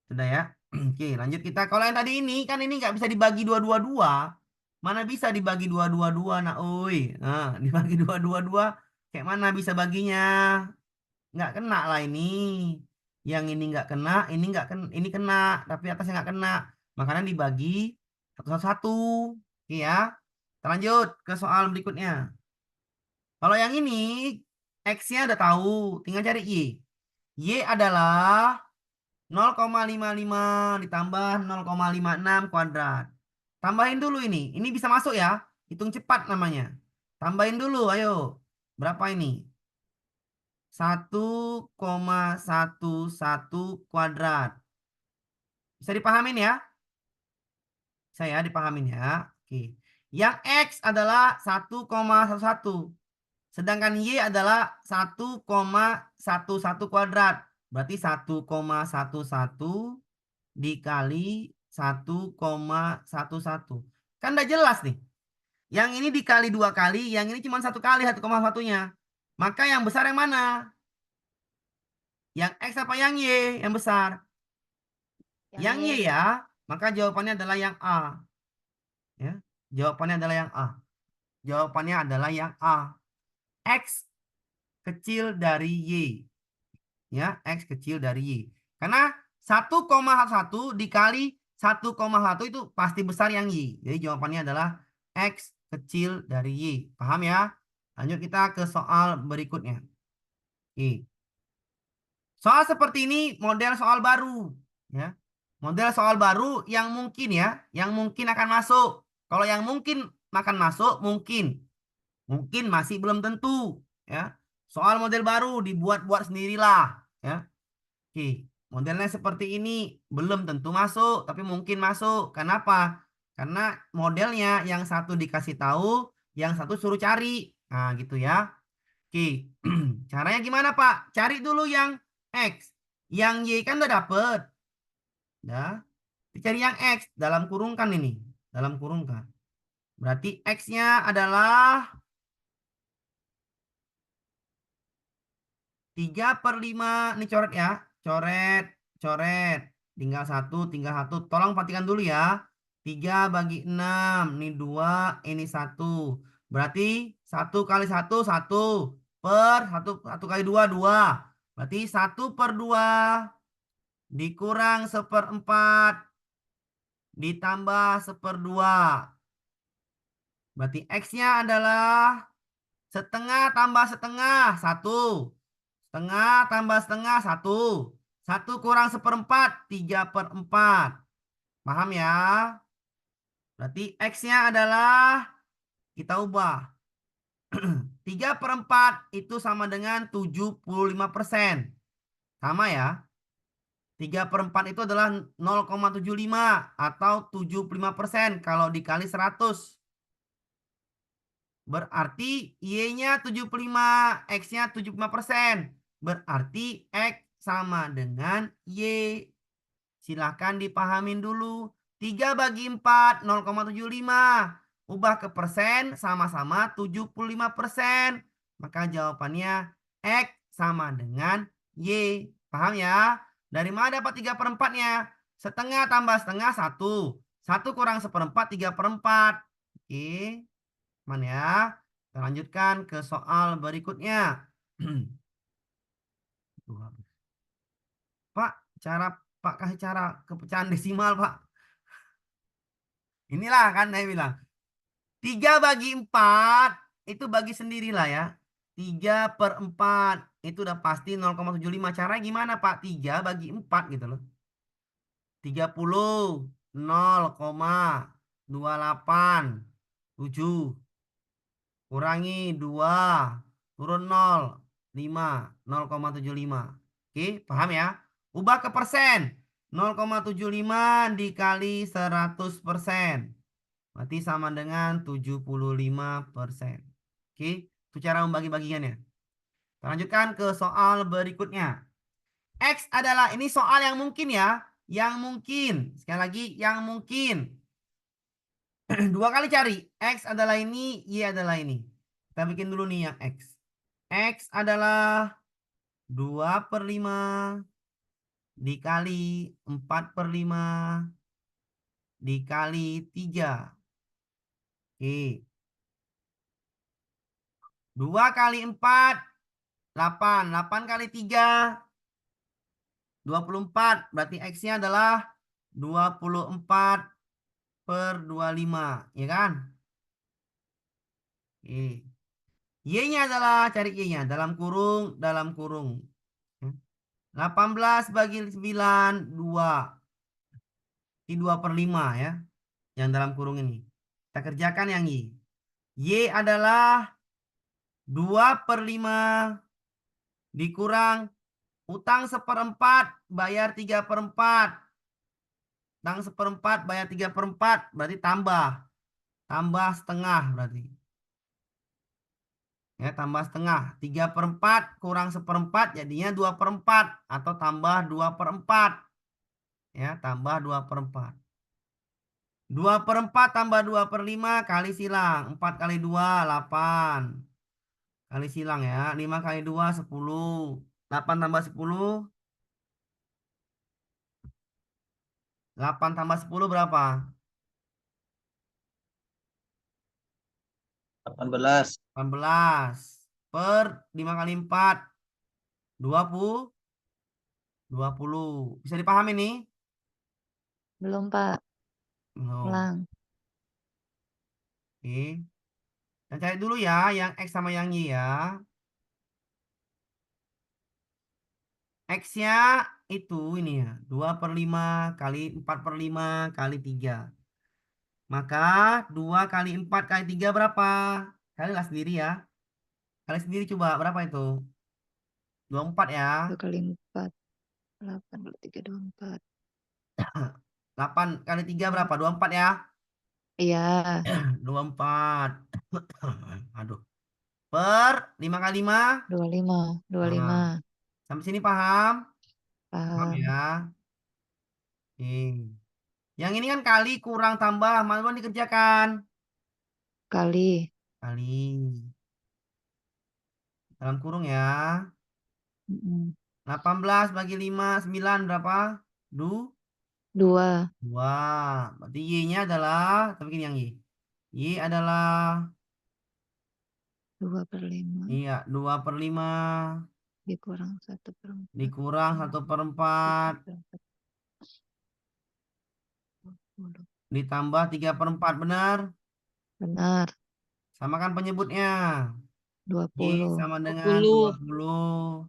sudah ya. Oke, lanjut kita. Kalau yang tadi ini, kan ini nggak bisa dibagi 2, 2, 2. Mana bisa dibagi 2, 2, 2? Nah, oi. Nah, dibagi 2, 2, 2. Kayak mana bisa baginya? Nggak kena lah ini. Yang ini nggak kena, ini nggak kena, ini kena, tapi atasnya nggak kena. Makanya dibagi satu-satu. Oke ya. Kita lanjut ke soal berikutnya. Kalau yang ini, X-nya udah tahu, tinggal cari Y. Y adalah 0,55 ditambah 0,56 kuadrat. Tambahin dulu ini. Ini bisa masuk ya. Hitung cepat namanya. Tambahin dulu, ayo. Berapa ini? 1,11 kuadrat. Bisa dipahamin ya? Saya dipahamin ya. Oke. Yang X adalah 1,11. Sedangkan Y adalah 1,11 kuadrat. Berarti 1,11 dikali 1,11. Kan udah jelas nih. Yang ini dikali 2 kali, yang ini cuma 1 kali 1,1-nya. Maka yang besar yang mana? Yang X apa yang Y? Yang besar. Yang Yang Y Y. ya. Maka jawabannya adalah yang A. Ya. Jawabannya adalah yang A. Jawabannya adalah yang A. X kecil dari Y. Ya, X kecil dari Y. Karena 1,1 dikali 1,1 itu pasti besar yang Y. Jadi jawabannya adalah X kecil dari Y. Paham ya? Lanjut kita ke soal berikutnya. Oke. Soal seperti ini model soal baru. Ya. Model soal baru yang mungkin ya, yang mungkin akan masuk. Kalau yang mungkin akan masuk, mungkin. Mungkin masih belum tentu. Ya. Soal model baru dibuat-buat sendirilah. Ya. Oke, modelnya seperti ini belum tentu masuk, tapi mungkin masuk. Kenapa? Karena modelnya yang satu dikasih tahu, yang satu suruh cari. Nah, gitu ya. Oke, caranya gimana, Pak? Cari dulu yang X. Yang Y kan udah dapet. Ya, dicari yang X dalam kurungkan ini. Dalam kurungkan. Berarti X-nya adalah 3/5. Ini coret ya. Coret, coret. Tinggal satu. Tolong perhatikan dulu ya. 3/6. Ini 2, ini 1. Berarti 1 kali 1, 1. Per 1 kali 2, 2. Berarti 1/2 dikurang 1/4 ditambah 1/2. Berarti X-nya adalah setengah tambah setengah, 1. Setengah tambah setengah, 1. 1 kurang 1/4, 3/4. Paham ya? Berarti X-nya adalah, kita ubah. 3/4 itu sama dengan 75%. Sama ya. 3/4 itu adalah 0,75 atau 75% kalau dikali 100. Berarti Y-nya 75, X-nya 75%. Berarti X sama dengan Y. Silahkan dipahamin dulu. 3/4, 0,75. Ubah ke persen, sama-sama 75%. Maka jawabannya X sama dengan Y. Paham ya? Dari mana dapat 3/4-nya? Setengah tambah setengah, 1. 1 kurang 1/4, 3/4. Oke. Mana ya? Kita lanjutkan ke soal berikutnya. Pak, cara Pak kasih cara kepecahan desimal, Pak. Inilah kan saya bilang. 3/4 itu bagi sendirilah ya. 3/4. itu udah pasti 0,75. Caranya gimana, Pak? 3 bagi 4 gitu loh. 30, 0,287. Kurangi 2, turun 0, 5, 0,75. Oke, paham ya? Ubah ke persen. 0,75 dikali 100%. Berarti sama dengan 75%. Oke, itu cara membagi-bagiannya. Kita lanjutkan ke soal berikutnya. X adalah, ini soal yang mungkin ya. Yang mungkin. Sekali lagi, yang mungkin. Dua kali cari. X adalah ini, Y adalah ini. Kita bikin dulu nih yang X. X adalah 2/5 dikali 4/5 dikali 3. Oke. 2 kali 4, 8. 8 kali 3, 24. Berarti X-nya adalah 24/25. Ya kan? Oke. Y-nya adalah, cari Y-nya. Dalam kurung, dalam kurung. 18 bagi 9, 2. Ini 2/5 ya. Yang dalam kurung ini. Kita kerjakan yang Y. Y adalah 2/5 dikurang utang 1/4 bayar 3/4. Utang 1/4 bayar 3/4 berarti tambah. Tambah setengah berarti. Ya, tambah setengah. 3/4 kurang 1/4 jadinya 2/4. Atau tambah 2/4. Ya, tambah 2/4. 2/4 tambah 2/5 kali silang. 4 kali 2, 8. Kali silang ya. 5 kali 2, 10. 8 tambah 10. 8 tambah 10 berapa? 18. 18. Per 5 kali 4. 20. 20. Bisa dipahami nih? Belum, Pak. Belum. Ulang. Oke. Dan cari dulu ya yang X sama yang Y ya. X-nya itu ini ya. 2/5 kali 4/5 kali 3. Maka 2 kali 4 kali 3 berapa? Kalilah sendiri ya. Kali sendiri coba berapa itu? 24 ya. 2 kali 4. 8 kali 3, 24. 8 kali 3 berapa? 24 ya. Iya. 24. Aduh. Per 5 kali 5. 25. Nah, 25. sampai sini paham? Paham Paham. ya. Oke. Yang ini kan kali kurang tambah. Mana dikerjakan? Kali. Kali. Dalam kurung ya. Mm-mm. 18 bagi 5, 9 berapa? 2. 2. Berarti Y-nya adalah, tapi bikin yang Y. Y adalah, 2/5. iya, 2/5 Dikurang 1/4. dikurang 1/4 20. ditambah 3/4 benar? Benar. Samakan penyebutnya. Y 20. sama dengan 20. 20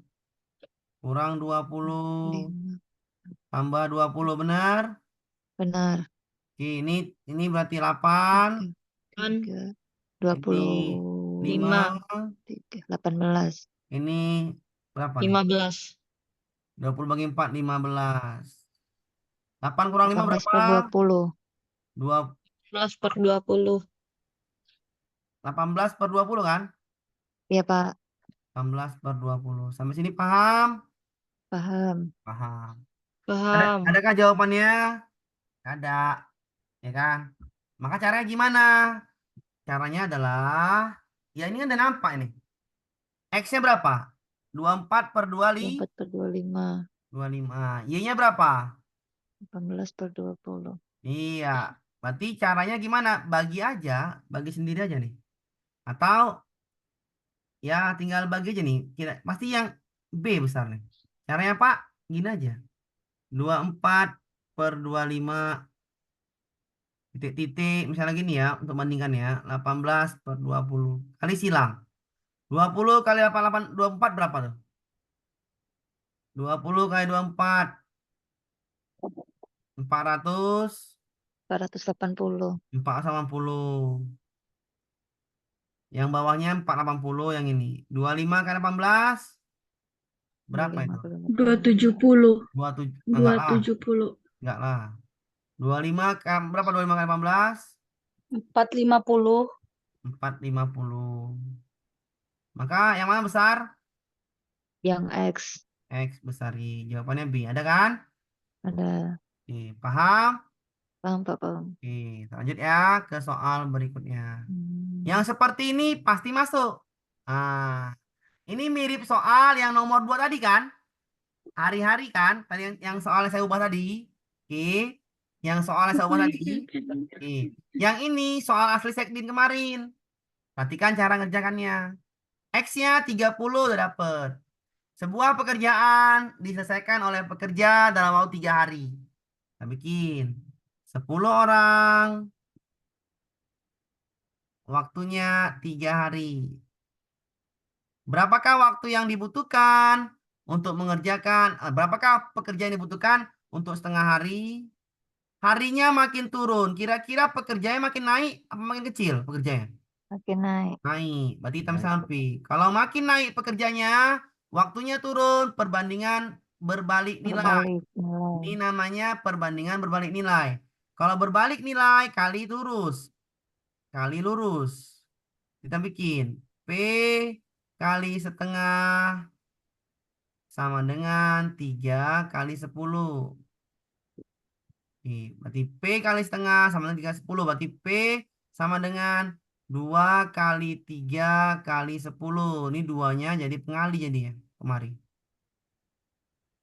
kurang 20 5. tambah 20 benar? Benar. Oke, ini berarti 8. 3. Kan 3. 20. Ini 5. 5. 3. 18. Ini berapa nih? 15. 20 bagi 4, 15. 8 kurang 5 18 berapa? per 20. 2, 11/20. 18/20 kan? Iya, Pak. 18/20. Sampai sini paham? Paham. Paham. Paham. Adakah jawabannya? Ada, ya kan? Maka caranya gimana? Caranya adalah, ya ini kan udah nampak ini. X-nya berapa? 24/25. 24 per 25. 25. Y-nya berapa? 18 per 20. Iya. Berarti caranya gimana? Bagi aja, bagi sendiri aja nih. Atau ya tinggal bagi aja nih. Kira pasti yang B besar nih. Caranya Pak, gini aja. 24/25 titik-titik misalnya gini ya untuk bandingkan ya. 18/20 kali silang. 20 kali 88 24 berapa tuh? 20 kali 24. 400. 480. 480. Yang bawahnya 480 yang ini. 25 kali 18. Berapa 25 itu? kali 270. 27. Enggak lah. 270. Enggak lah. 25 berapa 25 kali 18? 450. 450. Maka yang mana besar? Yang X. X besar I. Jawabannya B. Ada kan? Ada. Oke, paham? Paham, Pak, paham. Oke, lanjut ya ke soal berikutnya. Hmm. Yang seperti ini pasti masuk. Ah, ini mirip soal yang nomor 2 tadi kan? Hari-hari kan? Tadi yang soalnya saya ubah tadi. Oke. Yang soalnya saya ubah tadi. Oke. Yang ini soal asli sekdin kemarin. Perhatikan cara ngerjakannya. X-nya 30 udah dapet. Sebuah pekerjaan diselesaikan oleh pekerja dalam waktu 3 hari. Kita bikin 10 orang. Waktunya 3 hari. Berapakah waktu yang dibutuhkan untuk mengerjakan? Berapakah pekerjaan yang dibutuhkan untuk setengah hari? Harinya makin turun. Kira-kira pekerjaannya makin naik apa makin kecil pekerjaannya? Makin naik. Naik. Berarti hitam sampai. Kalau makin naik pekerjanya, waktunya turun. Perbandingan berbalik nilai. Berbalik Ini nilai. namanya perbandingan berbalik nilai. Kalau berbalik nilai kali lurus. Kali lurus. Kita bikin P kali setengah sama dengan 3 kali 10. Oke, berarti P kali setengah sama dengan 3 kali 10. Berarti P sama dengan 2 kali 3 kali 10. Ini duanya jadi pengali jadinya kemari.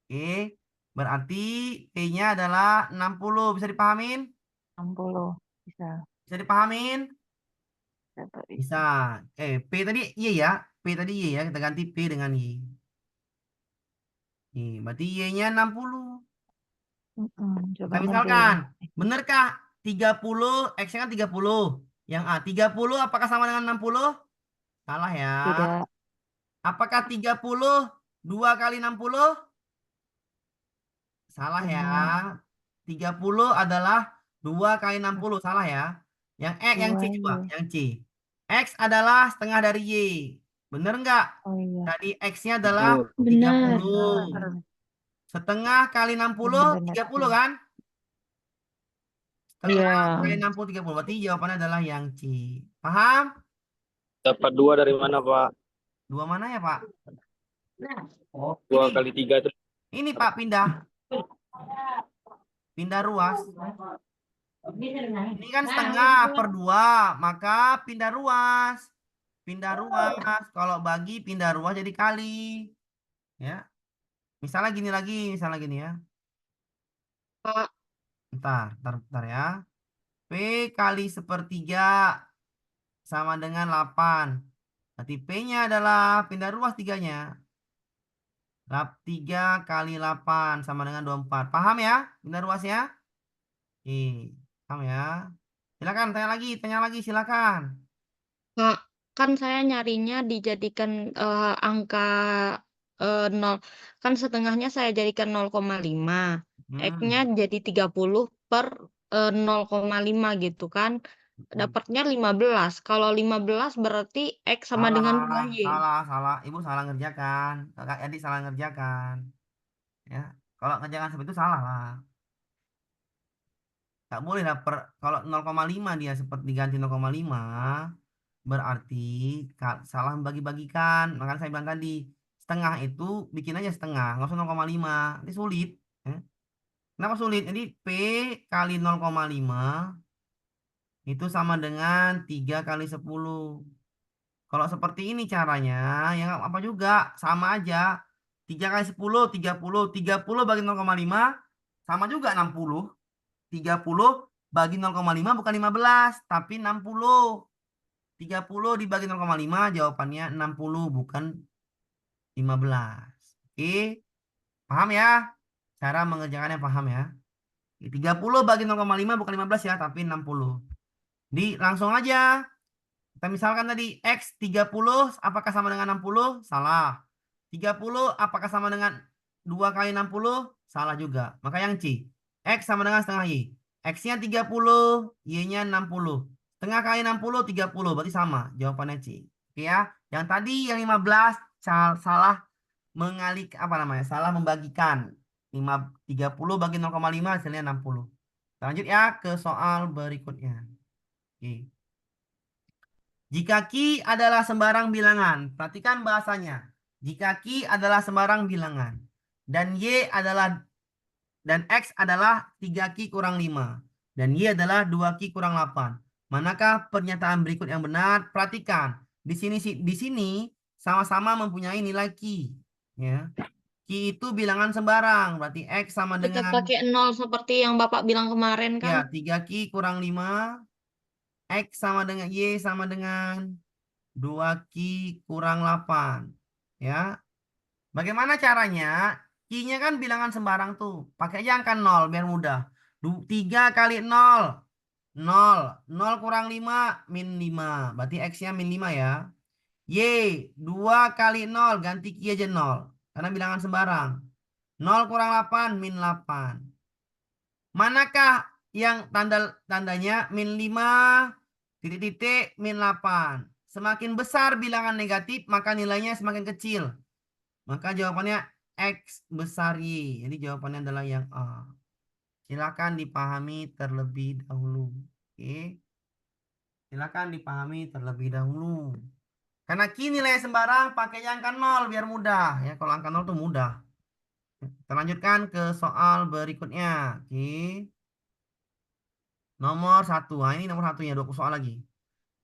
Oke, berarti P-nya adalah 60. Bisa dipahamin? 60. Bisa. Bisa dipahamin? Dapat Bisa. bisa. P tadi Y ya. P tadi Y ya. Kita ganti P dengan Y. Nih, berarti Y-nya 60. Kita Jawabannya B. misalkan, benarkah 30, X-nya kan 30. Yang A, 30 apakah sama dengan 60? Salah ya. Tidak. Apakah 30 2 kali 60? Salah ya. Benar. 30 adalah 2 kali 60. Salah ya. Yang X, yang C 2 coba. Y. Yang C. X adalah setengah dari Y. Bener nggak? Oh iya. Tadi X-nya adalah Benar. 30. Benar. Setengah kali 60, Benar. 30 kan? Iya. Setengah kali 60, 30. Berarti jawabannya adalah yang C. Paham? Dapat 2 dari mana, Pak? Dua mana ya, Pak? Oh, 2 ini. kali 3 itu. Ini, Pak, pindah. Pindah ruas. Ini kan setengah per 2. Maka pindah ruas. Pindah ruas. Kalau bagi, pindah ruas jadi kali. Ya. Misalnya gini lagi. Misalnya gini ya. Pak, Bentar ya. P kali sepertiga sama dengan 8. Berarti P-nya adalah pindah ruas 3-nya. 3 kali 8 sama dengan 24. Paham ya? Pindah ruasnya? Paham ya? Silakan tanya lagi silakan. Pak, kan saya nyarinya dijadikan angka 0. Kan setengahnya saya jadikan 0,5. X-nya Hmm, jadi 30 per 0,5 gitu kan. Dapatnya 15. Kalau 15 berarti X sama dengan salah, 2Y. salah. Ibu salah ngerjakan. Kakak adik salah ngerjakan. Ya, kalau ngerjakan seperti itu salah lah. Tak boleh lah kalau 0,5 dia seperti diganti 0,5 berarti salah membagi-bagikan. Makanya saya bilang tadi setengah itu bikin aja setengah, nggak usah 0,5. Ini sulit. Ya. Kenapa sulit? Jadi P kali 0,5 itu sama dengan 3 kali 10. Kalau seperti ini caranya, ya nggak apa juga, sama aja. 3 kali 10, 30. 30 bagi 0,5 sama juga 60. 30 bagi 0,5 bukan 15, tapi 60. 30 dibagi 0,5 jawabannya 60 bukan 15. Oke, paham ya? Cara mengerjakannya paham ya? 30 bagi 0,5 bukan 15 ya, tapi 60. Langsung aja. Kita misalkan tadi X 30 apakah sama dengan 60? Salah. 30 apakah sama dengan 2 kali 60 salah juga. Maka yang C. X sama dengan setengah Y. X-nya 30, Y-nya 60. Setengah kali 60, 30. Berarti sama. Jawabannya C. Oke ya. Yang tadi yang 15 salah mengalik apa namanya? Salah membagikan. 30 bagi 0,5 hasilnya 60. Kita lanjut ya ke soal berikutnya. Oke. Jika Q adalah sembarang bilangan, perhatikan bahasanya. Jika Q adalah sembarang bilangan dan X adalah 3Q kurang 5 dan Y adalah 2Q kurang 8. Manakah pernyataan berikut yang benar? Perhatikan. Di sini sama-sama mempunyai nilai Q, ya. Q itu bilangan sembarang, berarti X sama Kita dengan pakai 0 seperti yang Bapak bilang kemarin ya kan? 3Q kurang 5, X sama dengan Y sama dengan 2Q kurang 8. Ya. Bagaimana caranya? Q-nya kan bilangan sembarang tuh. Pakai aja angka 0 biar mudah. 3 kali 0. 0. 0 kurang 5 min 5. Berarti X-nya min 5 ya. Y. 2 kali 0. Ganti Q aja 0. Karena bilangan sembarang. 0 kurang 8 min 8. Manakah yang tandanya min 5 titik-titik min 8. Semakin besar bilangan negatif maka nilainya semakin kecil. Maka jawabannya X besar Y. Jadi jawabannya adalah yang A. Silakan dipahami terlebih dahulu. Oke. Silakan dipahami terlebih dahulu. Karena Q nilai sembarang pakai angka 0 biar mudah. Ya, kalau angka 0 tuh mudah. Kita lanjutkan ke soal berikutnya. Oke. Nomor 1. Nah, ini nomor 1-nya. 20 soal lagi.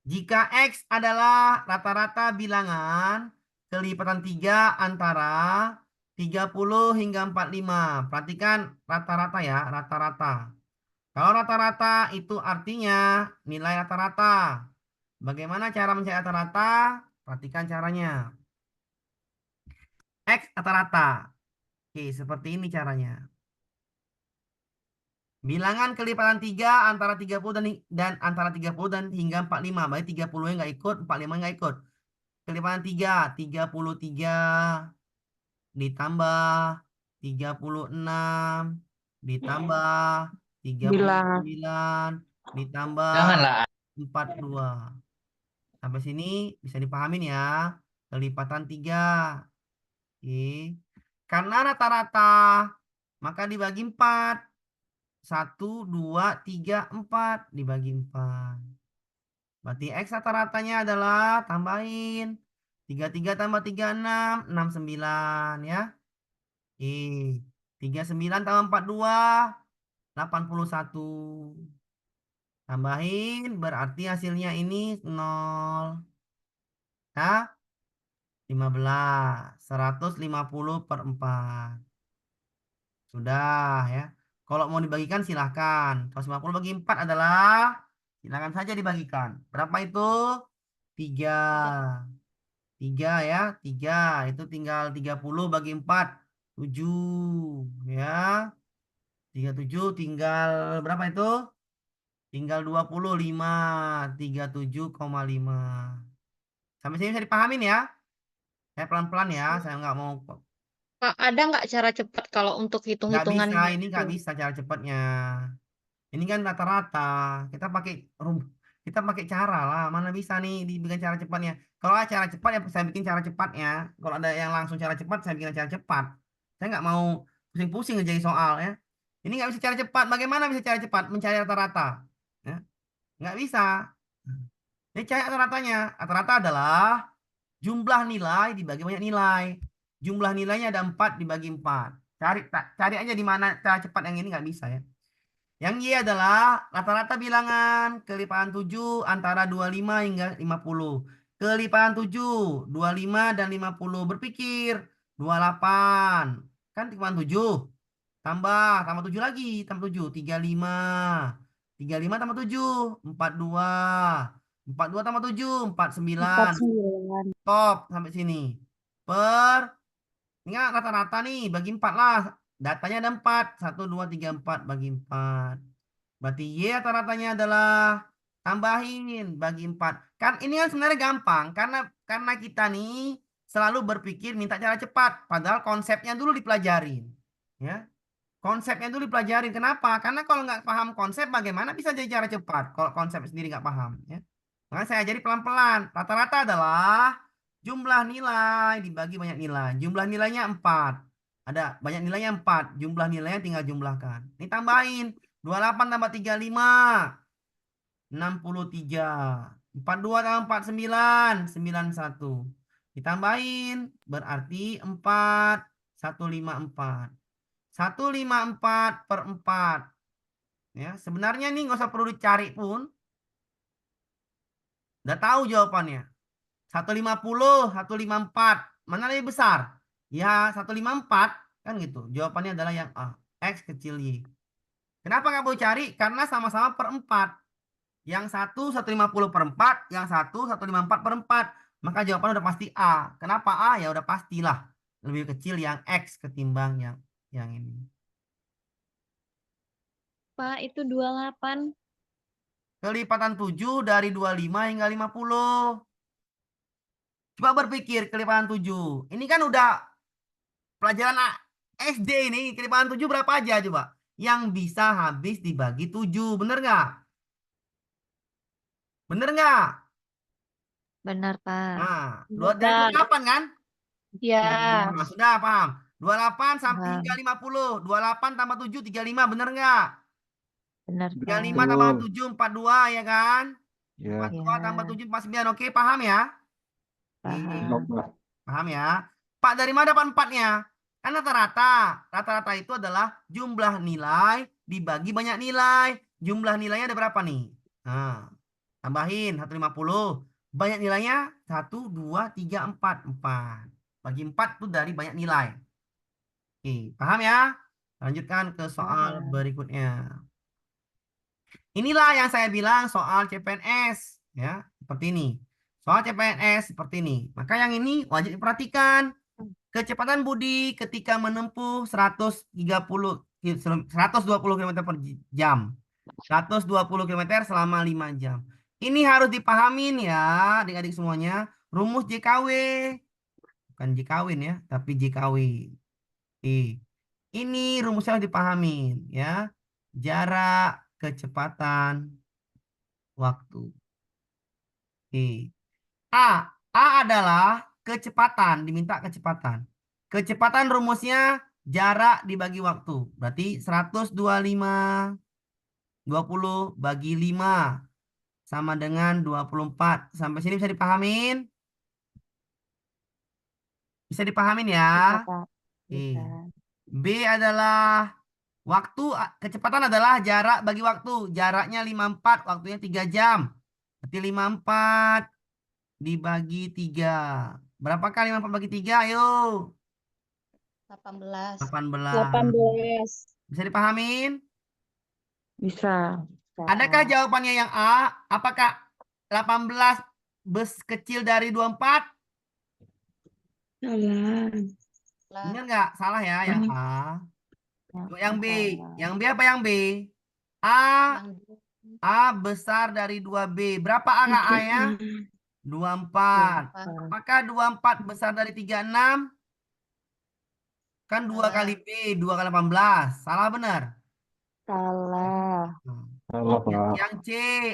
Jika X adalah rata-rata bilangan kelipatan 3 antara 30 hingga 45. Perhatikan rata-rata ya, rata-rata. Kalau rata-rata itu artinya nilai rata-rata. Bagaimana cara mencari rata-rata? Perhatikan caranya. X rata-rata. Oke, seperti ini caranya. Bilangan kelipatan 3 antara 30 dan antara 30 dan hingga 45. Berarti 30-nya nggak ikut, 45-nya nggak ikut. Kelipatan 3, 33 ditambah 36 ditambah 39 ditambah Janganlah. 42. Sampai sini bisa dipahamin ya. Kelipatan 3. Oke. Karena rata-rata maka dibagi 4. 1, 2, 3, 4 dibagi 4. Berarti X rata-ratanya adalah tambahin 33 tambah 36, 69 ya. 39 tambah 42, 81. Tambahin berarti hasilnya ini 0. Ya, 15. 150/4. Sudah ya. Kalau mau dibagikan silahkan. 150 bagi 4 adalah silakan saja dibagikan. Berapa itu? 3. 3 ya. 3. Itu tinggal 30 bagi 4. 7. Ya. 37 tinggal berapa itu? Tinggal 25. 37,5. Sampai sini bisa dipahamin ya. Saya pelan-pelan ya. Saya nggak mau. Pak, ada nggak cara cepat kalau untuk Nggak hitung-hitungan bisa. Ini nggak itu? bisa cara cepatnya. Ini kan rata-rata. Kita pakai cara lah. Mana bisa nih dibikin cara cepatnya. Kalau ada cara cepat ya saya bikin cara cepatnya. Kalau ada yang langsung cara cepat saya bikin cara cepat. Saya nggak mau pusing-pusing ngerjain soal ya. Ini nggak bisa cara cepat. Bagaimana bisa cara cepat mencari rata-rata? Ya, nggak bisa. Ini cari rata-ratanya. Rata-rata adalah jumlah nilai dibagi banyak nilai. Jumlah nilainya ada 4 dibagi 4. Cari aja di mana cara cepat yang ini nggak bisa ya. Yang Y adalah rata-rata bilangan kelipatan 7 antara 25 hingga 50. Kelipatan 7, 25 dan 50. Berpikir 28. Kan kelipatan 7. Tambah 7 lagi. Tambah 7, 35. 35 tambah 7, 42. 42 tambah 7, 49. 49. Stop sampai sini. Ini kan rata-rata nih, bagi 4 lah. Datanya ada 4. 1, 2, 3, 4 bagi 4. Berarti Y rata-ratanya adalah tambahin bagi 4. Kan ini kan sebenarnya gampang. Karena kita nih selalu berpikir minta cara cepat, padahal konsepnya dulu dipelajarin. Ya, konsepnya dulu dipelajarin. Kenapa? Karena kalau nggak paham konsep, bagaimana bisa jadi cara cepat? Kalau konsep sendiri nggak paham, ya. Makanya saya ajari pelan-pelan. Rata-rata adalah jumlah nilai dibagi banyak nilai. Jumlah nilainya 4. Ada banyak nilainya 4. Jumlah nilainya tinggal jumlahkan. Ini tambahin. 28 tambah 35. 63. 42 tambah 49. 91. Ditambahin. Berarti 4. 154. 154 per 4. Ya, sebenarnya nih nggak usah perlu dicari pun. Udah tahu jawabannya. 150, 154. Mana lebih besar? Ya, 154. Kan gitu. Jawabannya adalah yang A. X kecil Y. Kenapa nggak perlu cari? Karena sama-sama per 4. Yang satu 150 per 4. Yang satu 154 per 4. Maka jawabannya udah pasti A. Kenapa A? Ya udah pastilah. Lebih kecil yang X ketimbang yang ini. Pak, itu 28. Kelipatan 7 dari 25 hingga 50. Coba berpikir kelipatan 7. Ini kan udah pelajaran SD ini. Kelipatan 7 berapa aja coba? Yang bisa habis dibagi 7. Bener nggak? Bener nggak? Benar, Pak. Nah, dari Benar. 28 kan? Ya. Nah, sudah paham. 28 sampai hingga Paham. 50. 28 tambah 7, 35. Bener nggak? Benar, 35 Pak. tambah Betul. 7, 42 ya kan? Ya. 42 tambah Ya, 7, 49. Oke, paham ya? paham. Pak. Paham ya? Pak, dari mana dapat 4-nya? Kan rata-rata. Rata-rata itu adalah jumlah nilai dibagi banyak nilai. Jumlah nilainya ada berapa nih? Nah, tambahin 150. Banyak nilainya 1, 2, 3, 4. 4. Bagi 4 itu dari banyak nilai. Oke, paham ya? Lanjutkan ke soal Paham. berikutnya. Inilah yang saya bilang soal CPNS. Ya, seperti ini. Soal CPNS seperti ini. Maka yang ini wajib diperhatikan. Kecepatan Budi ketika menempuh 120 km per jam. 120 km selama 5 jam. Ini harus dipahamin ya, adik-adik semuanya. Rumus JKW. Bukan JKWin ya, tapi JKW. Ini rumusnya harus dipahamin ya. Jarak, kecepatan, waktu. A adalah kecepatan, diminta kecepatan. Kecepatan rumusnya jarak dibagi waktu. Berarti 125 20 bagi 5 sama dengan 24. Sampai sini bisa dipahamin? Bisa dipahamin ya? Bisa, Pak. Oke. Bisa. B adalah waktu, kecepatan adalah jarak bagi waktu. Jaraknya 54, waktunya 3 jam. Berarti 54 dibagi 3. Berapakah 54 bagi 3? Ayo. 18. 18. 18. Bisa dipahamin? Bisa. Adakah jawabannya yang A? Apakah 18 kecil dari 24? Salah. Benar nggak? Salah ya yang A. Coba yang B. Yang B apa yang B? A. A besar dari 2B. Berapa angka A-nya? 24. Apakah 24 besar dari 36? Kan 2 kali B, 2 kali 18. Salah benar? Salah. Salah, Pak. Yang C,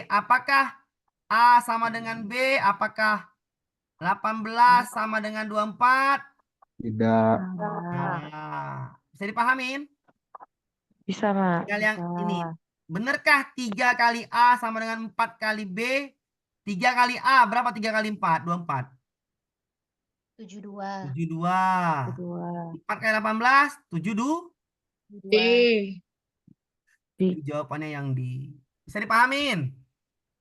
apakah A sama dengan B? Apakah 18 sama dengan 24? Tidak. Salah. Nah, bisa dipahamin? Bisa, Pak. Tinggal yang Bisa. ini. Benarkah 3 kali A sama dengan 4 kali B? 3 kali A, berapa 3 kali 4? 24. 72. 72. Kedua. 4 kali 18, 72. D. Jawabannya yang D. Bisa dipahamin?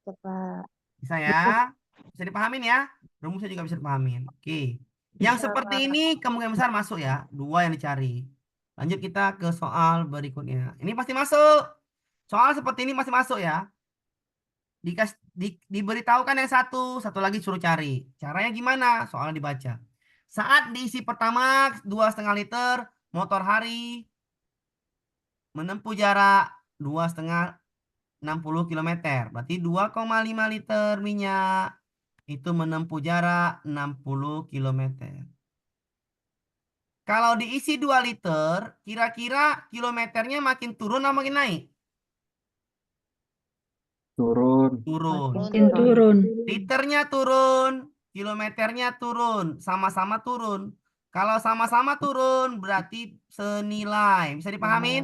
Pak. Bisa ya? Bisa dipahamin ya? Rumusnya juga bisa dipahamin. Oke. Yang Bisa, seperti Pak. ini kemungkinan besar masuk ya. 2 yang dicari. Lanjut kita ke soal berikutnya. Ini pasti masuk. Soal seperti ini masih masuk ya. Diberitahukan yang satu lagi suruh cari. Caranya gimana? Soalnya dibaca. Saat diisi pertama 2,5 liter, motor Hari menempuh jarak 2,5 60 km. Berarti 2,5 liter minyak itu menempuh jarak 60 kilometer. Kalau diisi 2 liter, kira-kira kilometernya makin turun atau makin naik? Turun. Turun. Makin turun. Liternya turun, kilometernya turun, sama-sama turun. Kalau sama-sama turun, berarti senilai. Bisa dipahamin?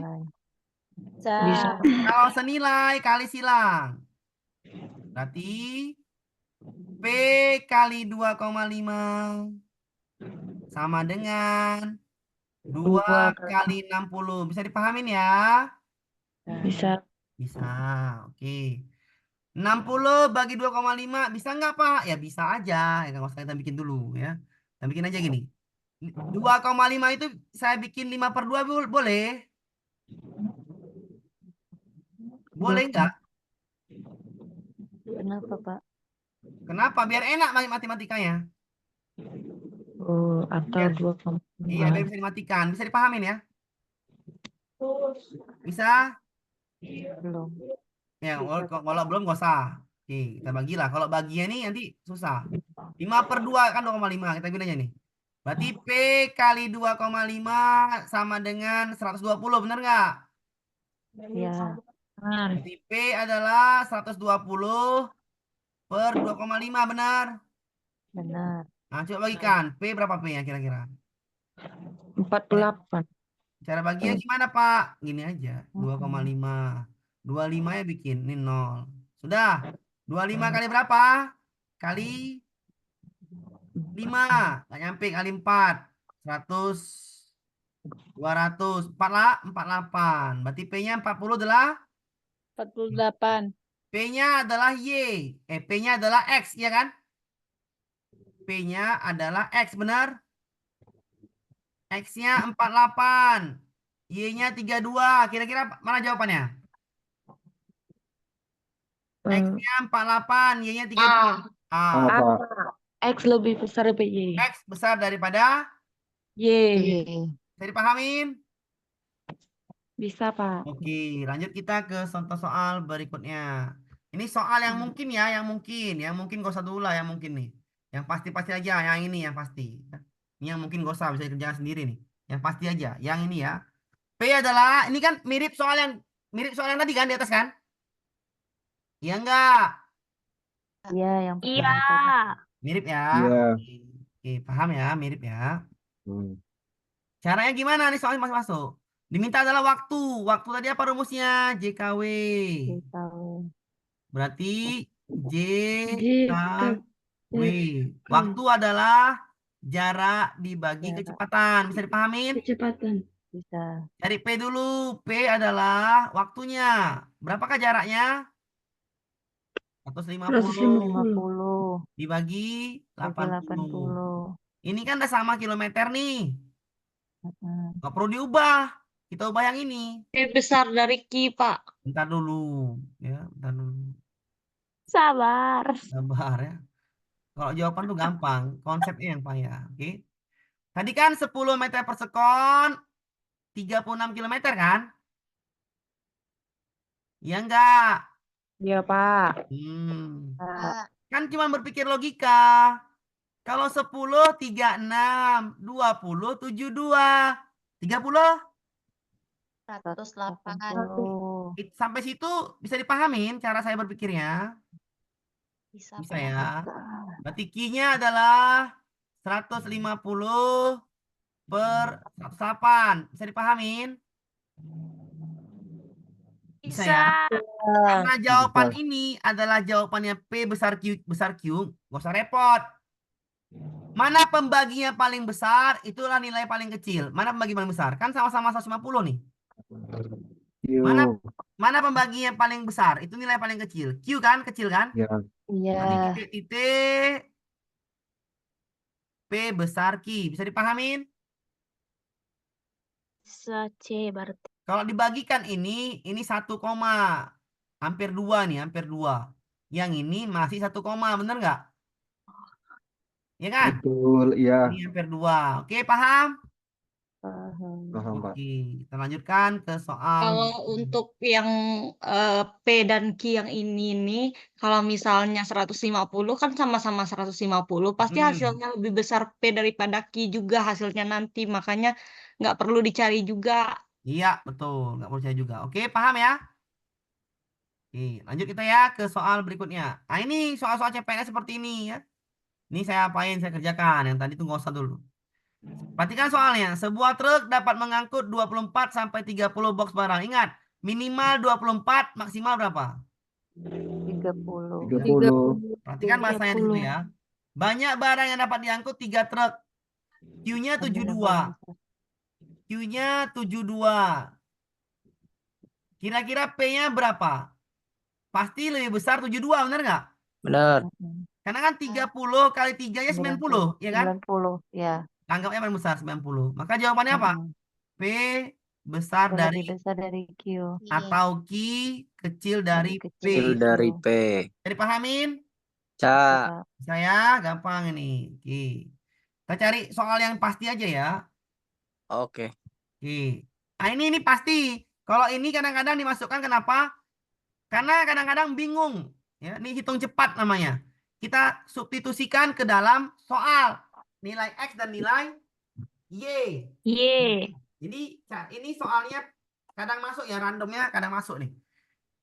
Bisa. Kalau senilai kali silang. Berarti P kali 2,5 sama dengan 2 kali 60. Bisa dipahamin ya? Bisa. Bisa. Oke. 60 bagi 2,5 bisa nggak Pak? Ya bisa aja. Ya nggak usah kita bikin dulu ya. Kita bikin aja gini. 2,5 itu saya bikin 5/2 boleh? Boleh nggak? Kenapa, Pak? Kenapa? Biar enak matematikanya. Oh, atau Biar, 2,5. iya, biar bisa dimatikan. Bisa dipahamin ya? Bisa? Belum. Ya, kalau belum nggak usah. Oke, kita bagilah. Kalau bagian ini nanti susah. 5/2 kan 2,5. Kita bikin aja nih. Berarti P kali 2,5 sama dengan 120. Benar nggak? Ya. Berarti P adalah 120 per 2,5. Benar? Benar. Nah, coba bagikan. P berapa P-nya kira-kira? 48. Cara baginya gimana, Pak? Gini aja. 2,5. 25 ya bikin. Ini 0. Sudah. 25 kali berapa? Kali 5. Nggak nyampe kali 4. 100. 200. 4 lah. 48. Berarti P-nya 40 adalah? 48. P-nya adalah Y. P-nya adalah X. Ya kan? P-nya adalah X. Benar? X-nya 48. Y-nya 32. Kira-kira mana jawabannya? X-nya 48. Y-nya 32. A. Apa? X lebih besar daripada Y. X besar daripada Y. bisa dipahamin? Bisa, Pak. Oke, lanjut kita ke contoh soal berikutnya. Ini soal yang mungkin ya, yang mungkin gak usah dulu lah, yang mungkin nih. Yang pasti-pasti aja, yang ini yang pasti. Ini yang mungkin gak usah bisa dikerjakan sendiri nih. Yang pasti aja, yang ini ya. P adalah, ini kan mirip soal yang tadi kan di atas kan? Iya enggak? Iya, yang Iya. Mirip ya? Iya. Oke, oke, paham ya, mirip ya. Hmm. Caranya gimana nih soalnya masuk-masuk? Diminta adalah waktu. Waktu tadi apa rumusnya? JKW. tahu. Berarti J K Jika W. Waktu adalah jarak dibagi Jarak. kecepatan. Bisa dipahamin? kecepatan Bisa. Cari P dulu. P adalah waktunya. Berapakah jaraknya? 150 50 dibagi bagi 80. 80. Ini kan udah sama kilometer nih. Mm-mm. Nggak perlu diubah. Kita ubah yang ini. P besar dari Q, Pak. Bentar dulu. Ya, bentar dulu. Sabar. Sabar ya. Kalau jawaban tuh gampang. Konsepnya yang payah. Oke. Tadi kan 10 meter per sekon. 36 kilometer kan? Ya enggak? Iya, Pak. Hmm. Kan cuma berpikir logika. Kalau 10, 36, 20, 72. 30? 180. Sampai situ bisa dipahamin cara saya berpikirnya. Bisa, Bisa ya. Berarti Q-nya adalah 150 per 108. Bisa dipahamin? Bisa ya. Karena jawaban Bisa. ini adalah jawabannya P besar Q, nggak usah repot. Mana pembaginya paling besar, itulah nilai paling kecil. Mana pembagi paling besar? Kan sama-sama 150 nih. Mana Q. mana pembaginya paling besar? Itu nilai paling kecil. Q kan, kecil kan? Ya. Iya. Berarti titik P besar Q. Bisa dipahamin? Bisa C berarti. Kalau dibagikan ini 1 koma. Hampir 2 nih, hampir 2. Yang ini masih 1 koma, bener nggak? Ya kan? Betul. Ya. Ini hampir 2. Oke, paham? Paham. Paham, Pak. Oke, kita lanjutkan ke soal Kalau untuk yang P dan Q yang ini nih, kalau misalnya 150 kan sama-sama 150, pasti hasilnya lebih besar P daripada Q juga hasilnya nanti. Makanya nggak perlu dicari juga. Iya, betul. Nggak percaya juga. Oke, paham ya? Oke, lanjut kita ya ke soal berikutnya. Nah, ini soal-soal CPNS seperti ini ya. Ini saya apain, saya kerjakan. Yang tadi itu nggak usah dulu. Perhatikan soalnya. Sebuah truk dapat mengangkut 24 sampai 30 box barang. Ingat, minimal 24, maksimal berapa? 30. 30. Perhatikan bahasanya di situ ya. Banyak barang yang dapat diangkut 3 truk. Q-nya Ada yang 72. paling besar. Q-nya 72. Kira-kira P-nya berapa? Pasti lebih besar 72, benar nggak? Benar. Karena kan 30 kali 3 nya 90, ya kan? 90, ya. Anggapnya paling besar 90. Maka jawabannya apa? Mm-mm. P besar P dari lebih besar dari Q. atau Q kecil dari Lebih P. kecil. Kecil dari P. Jadi pahamin? Ca. Pak. Saya gampang ini. Oke. Kita cari soal yang pasti aja ya. Oke. Oke. Nah, ini pasti. Kalau ini kadang-kadang dimasukkan kenapa? Karena kadang-kadang bingung. Ya, ini hitung cepat namanya. Kita substitusikan ke dalam soal. Nilai X dan nilai Y. Ye. Jadi ini soalnya kadang masuk ya, randomnya kadang masuk nih.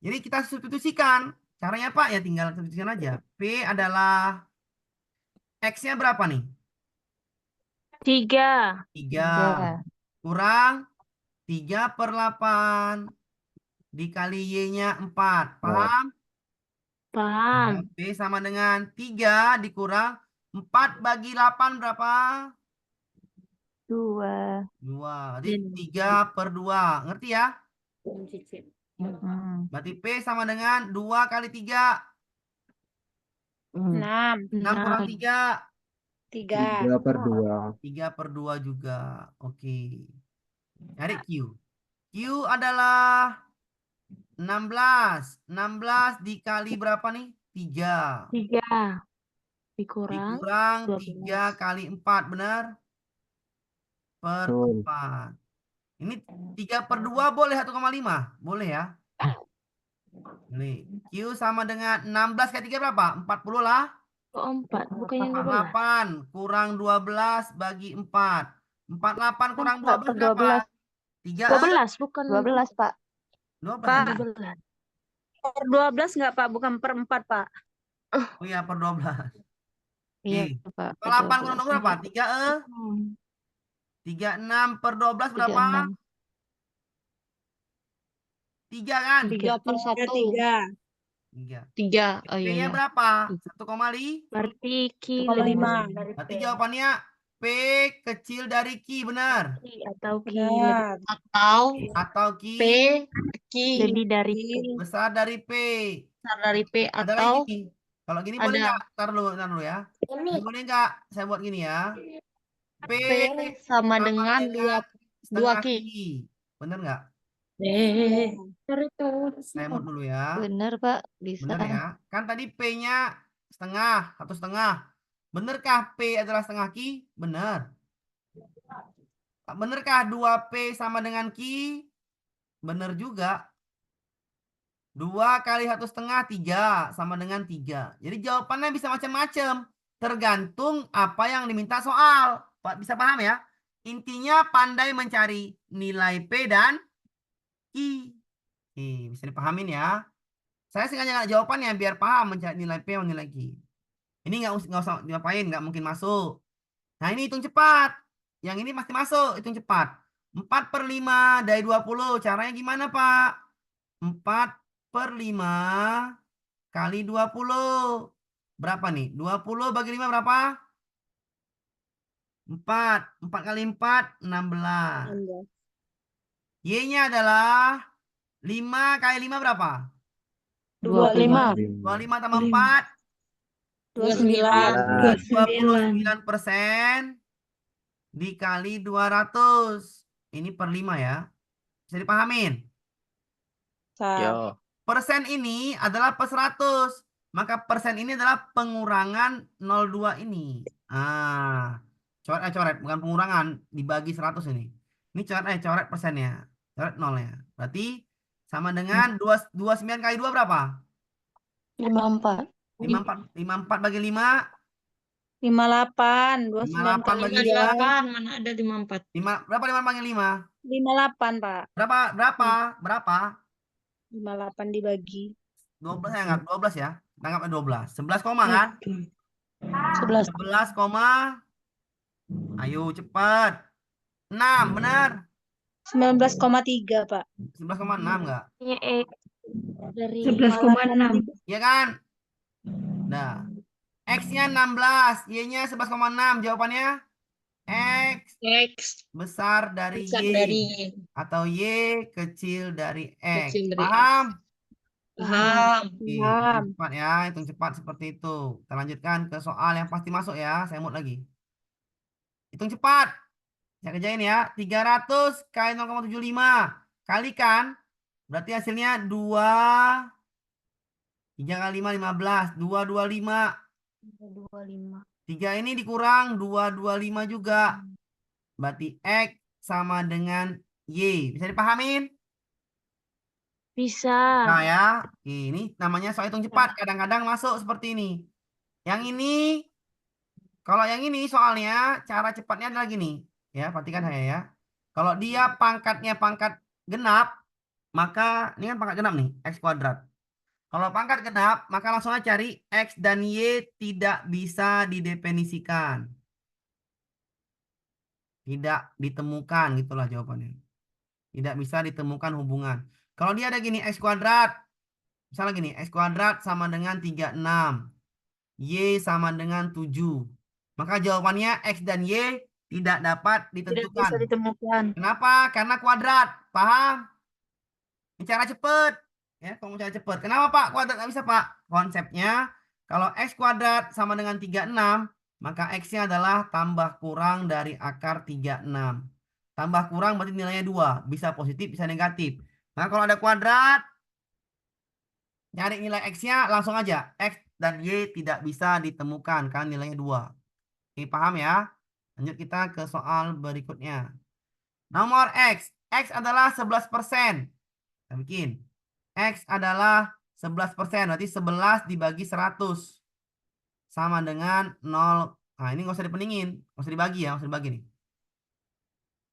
Jadi kita substitusikan. Caranya Pak ya tinggal substitusikan aja. P adalah X-nya berapa nih? 3. 3. 3. Kurang 3/8 dikali Y-nya 4. Paham? Paham. P sama dengan 3 dikurang 4 bagi 8 berapa? 2. 2. Jadi 3/2. Ngerti ya? Mm-mm. Berarti P sama dengan 2 kali 3. 6. 6 kurang 3. 3/2. 3/2 juga. Oke. Cari Q. Q adalah 16. 16 dikali berapa nih? 3. 3. Dikurang Dikurang 12. 3 kali 4. Benar? Per Betul. 4. Ini 3/2 boleh 1,5? Boleh ya? Boleh. Q sama dengan 16 kali 3 berapa? 40 lah. Oh, 4. Bukannya 12. 48 kurang 12 bagi 4. 48 kurang 4 per 12 berapa? 3 12 bukan 12, Pak. 12. Pak. 12. Per 12 nggak Pak? Bukan per 4 Pak. Oh iya, per 12. Iya, Oke. Pak. 48 kurang 12 berapa? 3 36 per 12 berapa? 36. 3 kan? 3 per 1. 3. 3. 3. Oh iya, P-nya iya. berapa? 1,5. Berarti Q 1,5. lebih besar dari P. Berarti jawabannya P kecil dari Q, benar? Atau Q Benar. Atau Q P, Q lebih dari P. besar dari P. besar dari P Ada atau lagi nih. Kalau gini boleh ada nggak? Ntar dulu ya. Ini boleh nggak? Saya buat gini ya. P P sama dengan 2 setengah Q. Q. Bener nggak? Saya buat dulu ya. Benar, Pak. Bisa. Bener ya. Kan tadi P-nya setengah, 1/2. Benerkah P adalah setengah Q? Bener. Benerkah 2P sama dengan Q? Bener juga. 2 kali 1/2 3 sama dengan 3. Jadi jawabannya bisa macam-macam. Tergantung apa yang diminta soal. Pak bisa paham ya? Intinya pandai mencari nilai P dan Q. Bisa dipahamin ya. Saya sengaja nggak jawabannya biar paham mencari nilai P dan nilai Q. Ini nggak usah diapain, nggak mungkin masuk. Nah ini hitung cepat. Yang ini pasti masuk, hitung cepat. 4/5 dari 20. Caranya gimana Pak? 4/5 kali 20. Berapa nih? 20 bagi 5 berapa? 4. 4 kali 4, 16. Y-nya adalah 5 kali 5 berapa? 25. 25 tambah 4, 29. 29% dikali 200. Ini per 5 ya. Bisa dipahamin? Yo. Persen ini adalah per 100. Maka persen ini adalah pengurangan 02 ini. Coret, bukan pengurangan. Dibagi 100 ini. Ini coret persennya. Coret nolnya. Berarti sama dengan 29 kali 2 berapa? 54. 54 bagi 5. 58, 29 58 kali bagi 2. 58, mana ada 54. Berapa 5 bagi 5? 58, Pak. Berapa? 58 dibagi. 12 saya anggap 12 ya. Anggapnya 12. 11 koma kan? 11. 11 koma. Ayo cepat. 6 benar. 19,3, Pak. 11,6 enggak? Ini X dari 11,6. Iya kan? Nah. X-nya 16, Y-nya 11,6. Jawabannya X X besar dari besar Y dari atau Y kecil dari X. kecil dari X. Paham? Paham. Oke, hitung cepat ya, hitung cepat seperti itu. Kita lanjutkan ke soal yang pasti masuk ya. Saya mood lagi. Hitung cepat. Saya kerjain ya. 300 kali 0,75 kalikan. Berarti hasilnya 2. 3 kali 5, 15. 225. 25. 3 ini dikurang 225 juga. Berarti X sama dengan Y. Bisa dipahamin? Bisa. Nah ya, ini namanya soal hitung cepat. Kadang-kadang masuk seperti ini. Yang ini, kalau yang ini soalnya cara cepatnya adalah gini. Ya, perhatikan saya ya. Kalau dia pangkatnya pangkat genap, maka ini kan pangkat genap nih, X kuadrat. Kalau pangkat genap, maka langsung aja cari X dan Y tidak bisa didefinisikan. Tidak ditemukan, gitulah jawabannya. Tidak bisa ditemukan hubungan. Kalau dia ada gini, X kuadrat. Misalnya gini, X kuadrat sama dengan 36. Y sama dengan 7. Maka jawabannya X dan Y tidak dapat Tidak ditentukan. bisa ditemukan. Kenapa? Karena kuadrat. Paham? Bicara cepet. Ya, kalau bicara cepet. Kenapa Pak? Kuadrat nggak bisa Pak? Konsepnya, kalau X kuadrat sama dengan 36, maka X-nya adalah tambah kurang dari akar 36. Tambah kurang berarti nilainya 2. Bisa positif, bisa negatif. Nah, kalau ada kuadrat, nyari nilai X-nya langsung aja. X dan Y tidak bisa ditemukan karena nilainya 2. Oke, paham ya? Lanjut kita ke soal berikutnya. Nomor X. X adalah 11%. Kita bikin. X adalah 11%. Berarti 11 dibagi 100. Sama dengan 0. Nah, ini nggak usah dipeningin. Nggak usah dibagi ya. Nggak usah dibagi nih.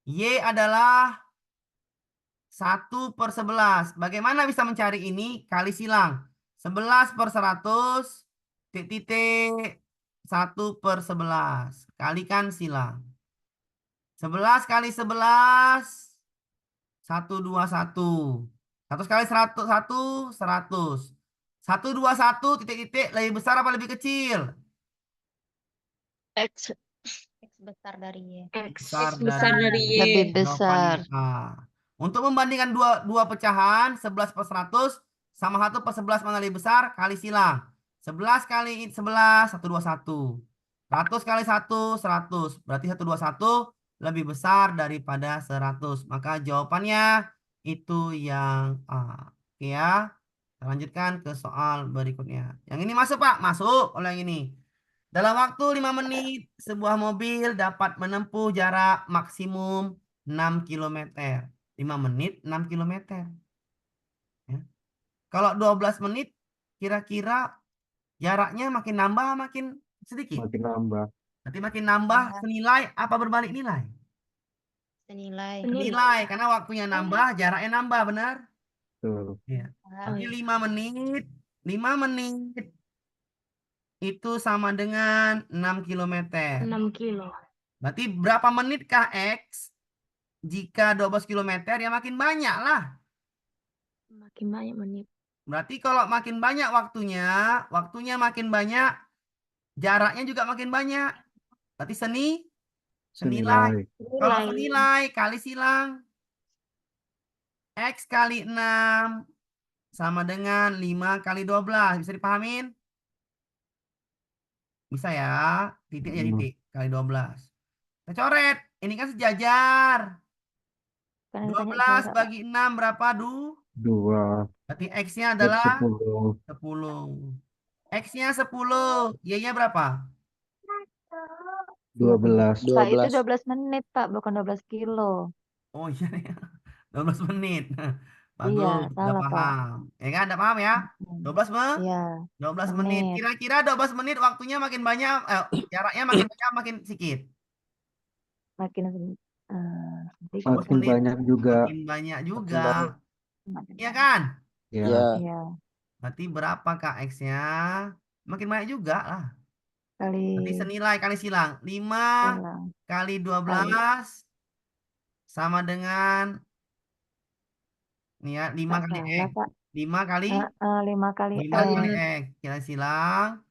Y adalah 1/11. Bagaimana bisa mencari ini? Kali silang. 11/100. Titik. 1/11. Kalikan silang. 11 kali 11. 121. 100 kali 100. 100. 121 titik-titik lebih besar apa lebih kecil? X X besar dari Y. X Besar dari Y. lebih besar. Jawabannya A. Untuk membandingkan dua pecahan 11/100 sama 1/11 mana lebih besar, kali silang. 11 kali 11 121. 100 kali 1 100. Berarti 121 lebih besar daripada 100. Maka jawabannya itu yang A. Oke ya. Kita lanjutkan ke soal berikutnya. Yang ini masuk Pak? Masuk. Oleh yang ini. Dalam waktu 5 menit, sebuah mobil dapat menempuh jarak maksimum 6 km. 5 menit, 6 km. Ya. Kalau 12 menit, kira-kira jaraknya makin nambah, makin sedikit. Makin nambah. Berarti makin nambah senilai apa berbalik nilai? Senilai. Senilai, karena waktunya nambah, jaraknya nambah, benar? Tuh. Iya. Oh, Jadi iya. 5 menit, 5 menit itu sama dengan 6 km. 6 kilo. Berarti berapa menitkah X? Jika 12 km ya makin banyak lah. Makin banyak menit. Berarti kalau makin banyak waktunya makin banyak, jaraknya juga makin banyak. Berarti senilai. Senilai. Kalau senilai kali silang. X kali 6 sama dengan 5 kali 12. Bisa dipahamin? Bisa ya. Titik ya titik. Kali 12. Kita coret. Ini kan sejajar. 12 bagi 6 berapa, Du? 2. Berarti X-nya adalah 10. 10. X-nya 10. Y-nya berapa? 12. Pak, itu 12. 12 menit, Pak, bukan 12 kilo. Oh iya ya. 12 menit. Iya, Bagus, udah salah, Pak. paham. Ya kan, udah paham ya? Hmm. 12 Iya, 12 menit. menit. Kira-kira 12 menit waktunya makin banyak, jaraknya makin banyak, makin sedikit. Makin sedikit, Makin Makin menit. banyak juga. Makin banyak juga. banyak. makin Iya banyak. kan? Ya. Ya. Iya, Berarti berapa Kak X-nya? Makin banyak juga lah. kali Berarti senilai kali silang. 5 silang. kali Kali 12 sama dengan nih ya, 5 tak kali salah, X. Pak. 5 kali 5 kali 5 kali X. X. Kira silang.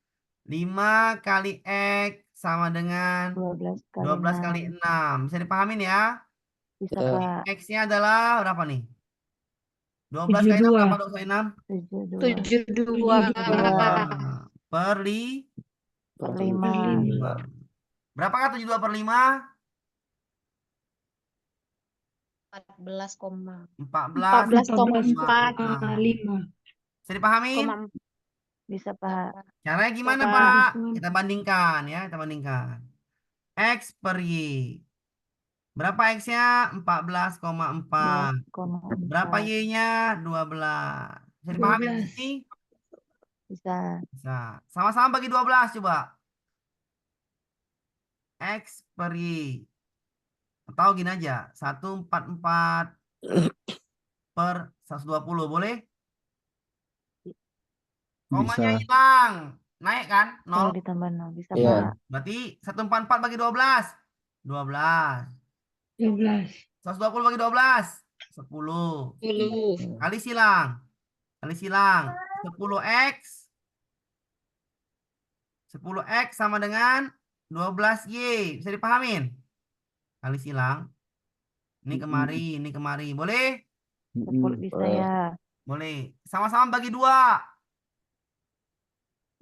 5 kali X sama dengan 12 kali 12 kali 6. 6. Bisa dipahamin ya? Bisa, Ya. Pak. X-nya adalah berapa nih? 12 kali 6 berapa 12 kali 6? 72 72. Per per 5. 5. Berapa Kak 72 per 5? 14,4. 14,4. Bisa dipahamin? Bisa, Pak. Caranya gimana, Pak. Pak? Kita bandingkan ya, kita bandingkan. X per Y. Berapa X-nya? 14,4. 12,4. Berapa Y-nya? 12. Bisa dipahami di sini? Bisa. Bisa. Sama-sama bagi 12 coba. X per Y. Atau gini aja. 144 per 120. Boleh? Komanya Bisa. hilang. Naik kan? Oh, 0. ditambah 0. Bisa, Iya. Pak. Berarti 144 bagi 12. 12. 120 bagi 12. 10. 10. Kali silang. Kali silang. 10X. 10X sama dengan 12Y. Bisa dipahamin? Kali silang. Ini kemari, ini kemari. Boleh? 10 bisa ya. Boleh. Sama-sama bagi 2.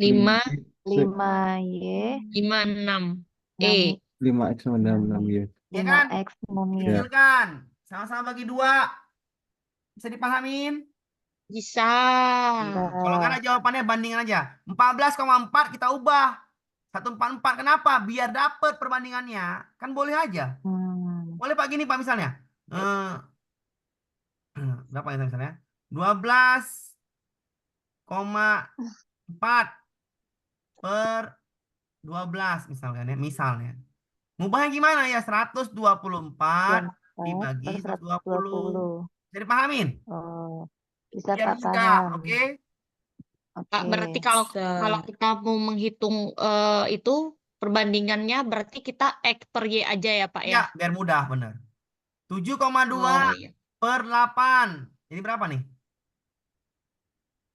5, 5Y. 5, 6. 6, 5X sama dengan 6Y. Ya kan? 5X mumi. Ya. Kecilkan. Sama-sama bagi 2. Bisa dipahamin? Bisa. Kalau nggak ada jawabannya bandingan aja. 14,4 kita ubah. 144. Kenapa? Biar dapet perbandingannya. Kan boleh aja. Boleh Pak gini Pak misalnya. Berapa ya misalnya? 12,4 per 12 misalkan ya. Misalnya. Ngubahnya gimana ya? 124 dibagi 120. Bisa dipahamin? Oh, bisa Biar Pak, mudah, paham. oke? Kak, Oke. berarti kalau kita mau menghitung itu perbandingannya berarti kita X per Y aja ya, Pak ya? Ya, biar mudah, bener. 7,2 Oh, iya. per 8. Ini berapa nih?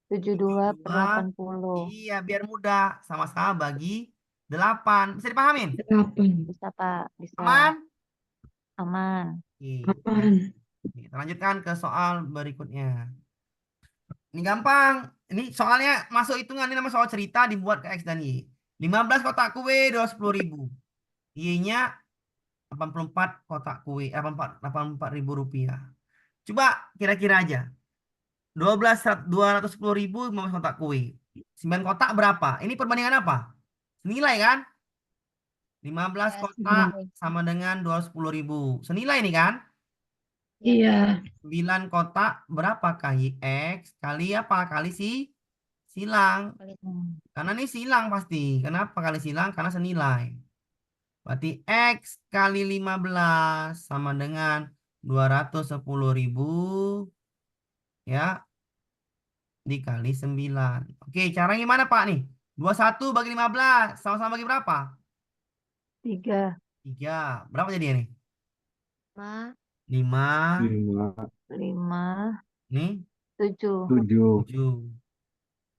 72 per 80. Iya, biar mudah. Sama-sama bagi 8. Bisa dipahamin? Bisa, Pak. Bisa. Aman? Aman. Oke. Kita lanjutkan ke soal berikutnya. Ini gampang. Ini soalnya masuk hitungan. Ini namanya soal cerita dibuat ke X dan Y. 15 kotak kue 210.000. Y-nya 84 kotak kue. 84.000 rupiah. Coba kira-kira aja. 210.000 15 kotak kue. 9 kotak berapa? Ini perbandingan apa? Senilai kan? 15 kotak sama dengan 210.000. Senilai nih kan? Iya. 9 kotak berapakah X kali apa? Kali silang. Karena ini silang pasti. Kenapa kali silang? Karena senilai. Berarti X kali 15 sama dengan 210.000 ya dikali 9. Oke, cara gimana Pak nih? 21 bagi 15 sama-sama bagi berapa? 3. 3. Berapa jadi nih? 5, 5. 5. Nih 7. 7. 7.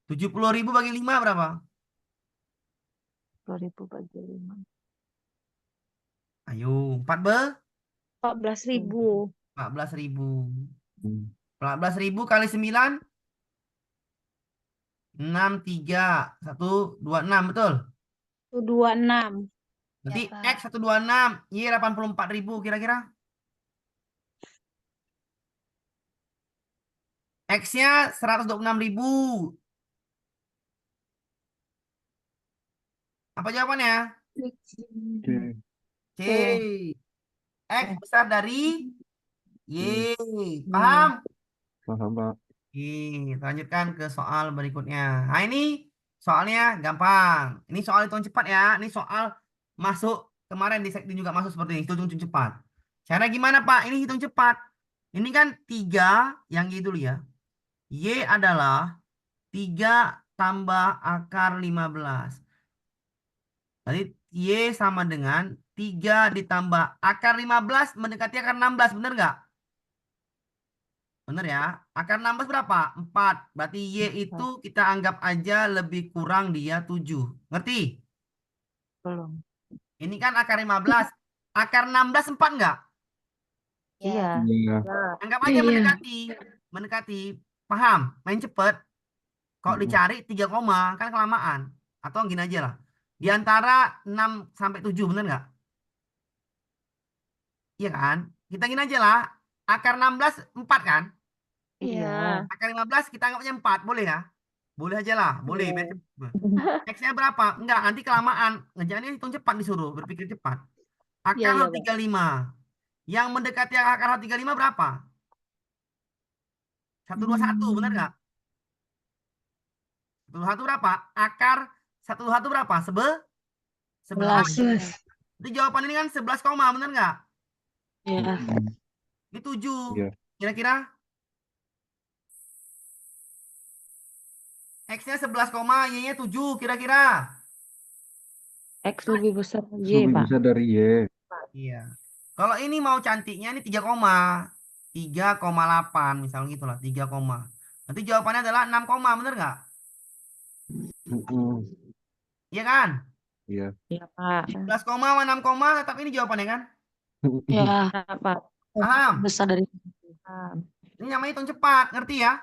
70.000 bagi 5 berapa? 10.000 bagi 5. Ayo, 14.000. 14.000. 14.000 kali 9 63 126, betul? 126. Berarti Ya, Pak. X 126, Y 84.000 kira-kira. X-nya 126.000. Apa jawabannya? Oke. C. X besar dari Y. Paham? Paham, Pak. Kita lanjutkan ke soal berikutnya. Nah, ini soalnya gampang. Ini soal hitung cepat ya. Ini soal masuk kemarin di sekti juga masuk seperti ini. Hitung cepat. Cara gimana, Pak? Ini hitung cepat. Ini kan 3 yang Y dulu ya. Y adalah 3 tambah akar 15. Jadi Y sama dengan 3 ditambah akar 15 mendekati akar 16. Bener nggak? Bener ya. Akar 16 berapa? 4. Berarti Y itu kita anggap aja lebih kurang dia 7. Ngerti? Belum. Ini kan akar 15. Akar 16 4 nggak? Iya. Iya. Anggap aja mendekati. Mendekati. Paham? Main cepet. Kalau dicari 3 koma kan kelamaan. Atau gini aja lah. Di antara 6 sampai 7 bener nggak? Iya kan? Kita gini aja lah. Akar 16 4 kan? Iya. Akar 15 kita anggapnya 4. Boleh ya? Boleh aja lah. Boleh. Biar cepet. X-nya berapa? Enggak, nanti kelamaan. Ngejarnya hitung cepat disuruh. Berpikir cepat. Akar 35. Yang mendekati akar 35 berapa? 121. Bener nggak? 121 berapa? Akar 121 berapa? 11. Jadi jawaban ini kan 11 koma. Bener nggak? Iya. Ini 7. Iya. Kira-kira X-nya 11 koma, Y-nya 7. Kira-kira. X lebih besar Lebih besar dari Y. Iya. Kalau ini mau cantiknya ini 3 koma. 3,8 misalnya gitu lah. 3 koma. Nanti jawabannya adalah 6 koma. Bener nggak? Iya kan? Iya. Iya, Pak. 11 koma sama 6 koma tetap ini jawabannya kan? Ya, Pak. Paham? besar dari Ini namanya hitung cepat. Ngerti ya?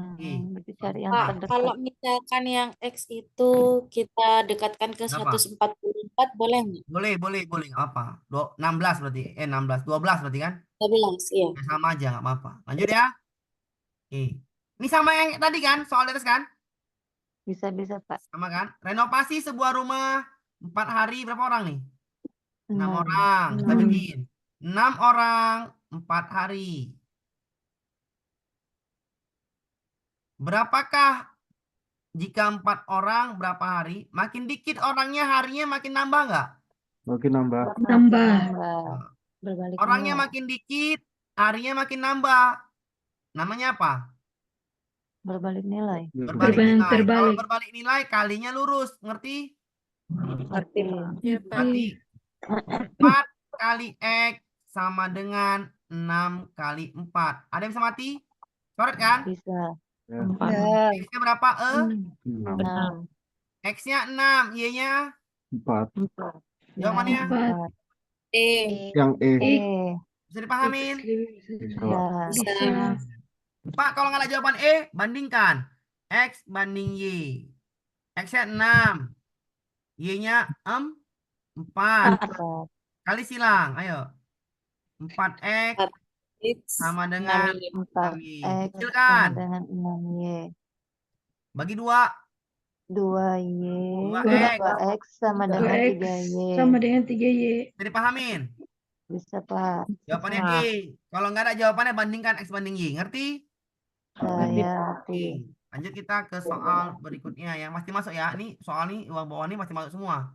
Berarti cari yang Pak, terdekat. kalau misalkan yang X itu kita dekatkan ke Berapa? 144, boleh nggak? Boleh. Nggak apa. 16 berarti. 16. 12 berarti kan? 12, iya. Ya, sama aja nggak apa-apa. Lanjut ya. Oke. Ini sama yang tadi kan? Soal di atas kan? Bisa, Pak. Sama kan? Renovasi sebuah rumah 4 hari berapa orang nih? 6 6. orang. Kita bikin. 6 orang 4 hari. Berapakah jika 4 orang berapa hari? Makin dikit orangnya harinya makin nambah nggak? Makin nambah. Nambah. Berbalik Orangnya nilai. makin dikit, harinya makin nambah. Namanya apa? Berbalik nilai. Berbalik Perubahan nilai. terbalik. Kalau berbalik nilai kalinya lurus. Ngerti? Ngerti, Pak. Berarti 4 kali X sama dengan 6 kali 4. Ada yang bisa mati? Coret kan? Bisa. Ya. 4. X-nya berapa? 6. 6. X-nya 6. Y-nya? 4. 4. Jawabannya? 4. Yang E. Bisa dipahamin? Bisa. Bisa. Pak, kalau nggak ada jawaban E, bandingkan. X banding Y. X-nya 6. Y-nya 4. 4. Kali silang. Ayo. 4X sama dengan 4X kecilkan. sama dengan 6Y. Bagi 2. 2Y. 2X. 2X sama dengan 2X 3Y. sama dengan 3Y. Bisa dipahamin? Bisa, Pak. Jawabannya E. Kalau nggak ada jawabannya, bandingkan X banding Y. Ngerti? Saya ngerti. Oke. Lanjut kita ke soal berikutnya yang pasti masuk ya. Ini soal nih, uang bawah ini pasti masuk semua.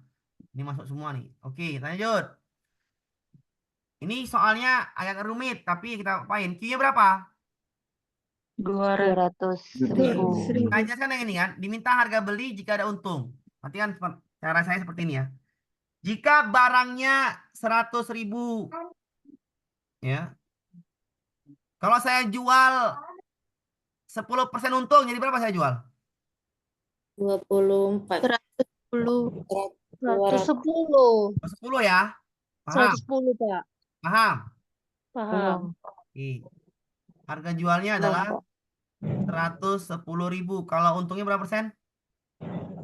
Ini masuk semua nih. Oke, lanjut. Ini soalnya agak rumit, tapi kita apain? Q-nya berapa? 200.000. Kita jelaskan yang ini kan. Diminta harga beli jika ada untung. Nanti kan cara saya seperti ini ya. Jika barangnya 100.000, ya. Kalau saya jual 10% untung, jadi berapa saya jual? 24. 110. 200. 10 ya. Paham? 110, Pak. Paham? Paham. Oke. Harga jualnya adalah 110.000. Kalau untungnya berapa persen?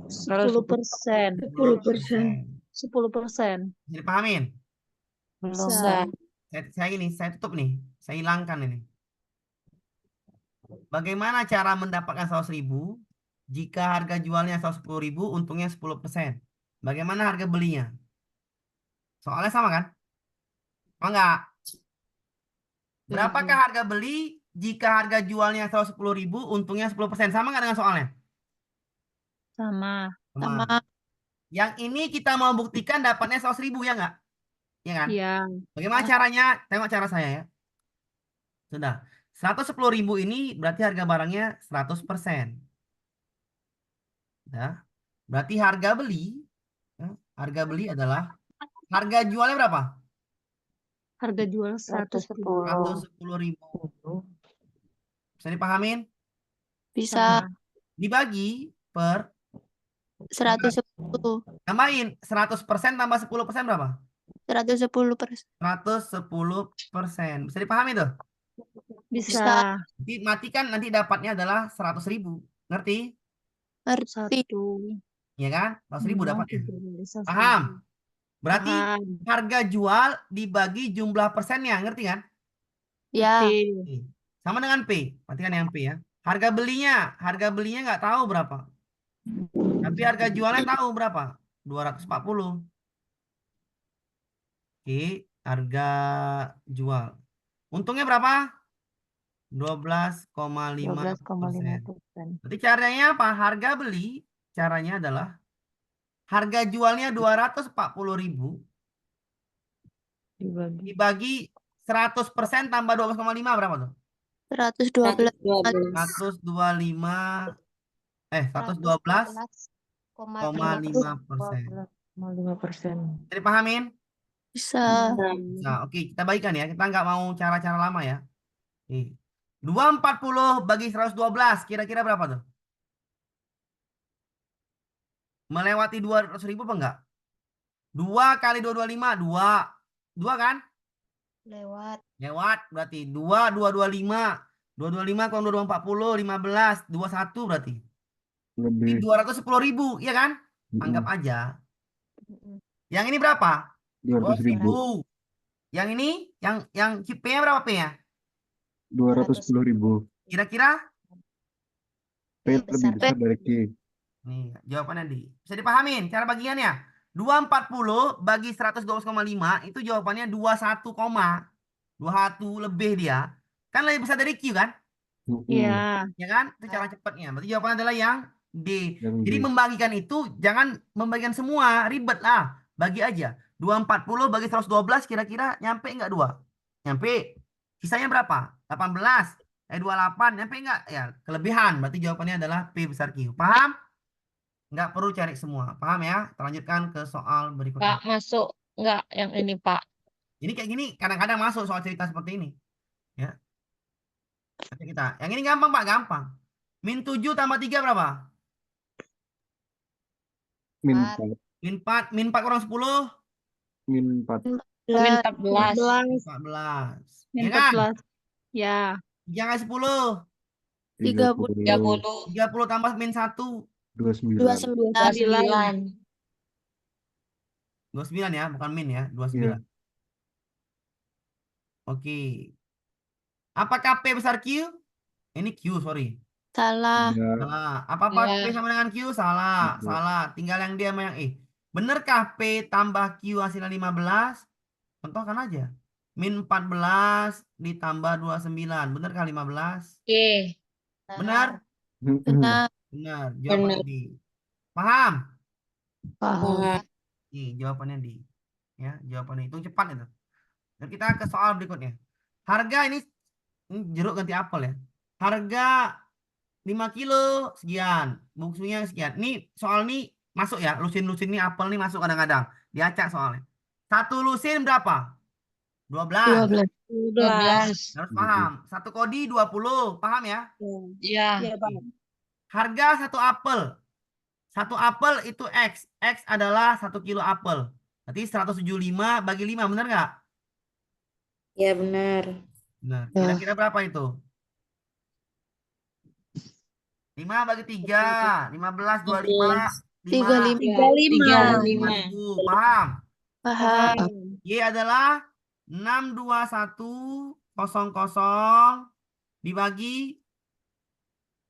10%. 10%. 10%. Bisa dipahamin? Belum. Bisa. Saya tutup nih. Saya hilangkan ini. Bagaimana cara mendapatkan 100.000 jika harga jualnya 110.000, untungnya 10%? Bagaimana harga belinya? Soalnya sama kan? Oh enggak? Berapakah harga beli jika harga jualnya 110.000, untungnya 10%? Sama nggak dengan soalnya? Sama. Sama. Yang ini kita mau buktikan dapatnya 100.000, ya nggak? Ya kan? Iya. Bagaimana caranya? Tengok cara saya ya. Sudah. 110.000 ini berarti harga barangnya 100%. Ya. Berarti harga beli, ya, harga beli adalah harga jualnya berapa? Harga jual 110. 110.000. Bisa dipahamin? Bisa Sama. Dibagi per 110. tambahin 100% tambah 10% berapa? 110%. 110%. Bisa dipahami tuh? Bisa. Jadi matikan nanti dapatnya adalah 100.000. Ngerti? Ngerti. 1. Ya kan? 100.000 Memang dapatnya. 3.000. Paham? Berarti Paham. harga jual dibagi jumlah persennya. Ngerti kan? Ya. Ngerti. Oke. Sama dengan P. Matikan yang P ya. Harga belinya nggak tahu berapa. Tapi harga jualnya tahu berapa? 240. Oke, harga jual. Untungnya berapa? 12,5%. Berarti caranya apa? Harga beli, caranya adalah harga jualnya 240.000 dibagi 100% tambah 12,5 berapa tuh? 112. 112,5%. 112,5%. Jadi pahamin? Bisa. Nah, oke, kita bagikan ya. Kita nggak mau cara-cara lama ya. Oke. 240 bagi 112, kira-kira berapa tuh? Melewati 200.000 apa enggak? 2 kali 225, 2. 2 kan? Lewat. Lewat, berarti 2, 225. 225 kurang 240, 15, 21 berarti. Ini Lebih. 210.000, iya kan? Anggap aja. Yang ini berapa? 200.000. 200.000. Yang ini, yang P-nya berapa P-nya? 210.000. Kira-kira? P lebih besar dari Q. Nih, jawabannya di. Bisa dipahamin cara bagiannya? 240 bagi 112,5 itu jawabannya 21 lebih dia. Kan lebih besar dari Q kan? Iya. Ya kan? Itu cara cepatnya. Berarti jawabannya adalah yang D. Yang Jadi D. membagikan itu jangan membagikan semua, ribet lah. Bagi aja. 240 bagi 112 kira-kira nyampe enggak 2? Nyampe. Sisanya berapa? 18. 28 nyampe enggak? Ya, kelebihan. Berarti jawabannya adalah P besar Q. Paham? Nggak perlu cari semua. Paham ya? Kita lanjutkan ke soal berikutnya. Pak, masuk nggak yang ini, Pak? Ini kayak gini kadang-kadang masuk soal cerita seperti ini. Ya. Oke, kita. Yang ini gampang, Pak, gampang. Min 7 tambah 3 berapa? Min 4. Min 4, min 4 kurang 10, Min 4. Min 14. 14. Min Ya kan? 14. Ya. 3 kali 10, 30. 30. 30 tambah min 1, 29. 29. 29 ya, bukan min ya, 29. Iya. Oke. Apakah P besar Q? Ini Q, sorry. Salah. Ya. Salah. Apa-apa Ya. P sama dengan Q? Salah. Betul. Salah. Tinggal yang D sama yang E. Benarkah P tambah Q hasilnya 15? Contohkan aja. Min 14 ditambah 29. Benarkah 15? Oke. Benar? Benar. Benar. Jawabannya D. Paham? Paham. Nih, jawabannya D. Ya, jawabannya itu cepat itu. Dan kita ke soal berikutnya. Harga ini jeruk ganti apel ya. Harga 5 kilo sekian, bungkunya sekian. Ini soal ini masuk ya, lusin-lusin ini apel nih masuk kadang-kadang. Diacak soalnya. Satu lusin berapa? 12. 12. 12. Harus paham. Satu kodi 20. Paham ya? Iya. Iya, Pak. Harga satu apel. Satu apel itu X. X adalah 1 kilo apel. Berarti 175 bagi 5. Benar nggak? Ya benar. Benar. Kira-kira berapa itu? 5 bagi 3. 15, 25. 35. 35.000. Paham? Paham. Y adalah 62100 dibagi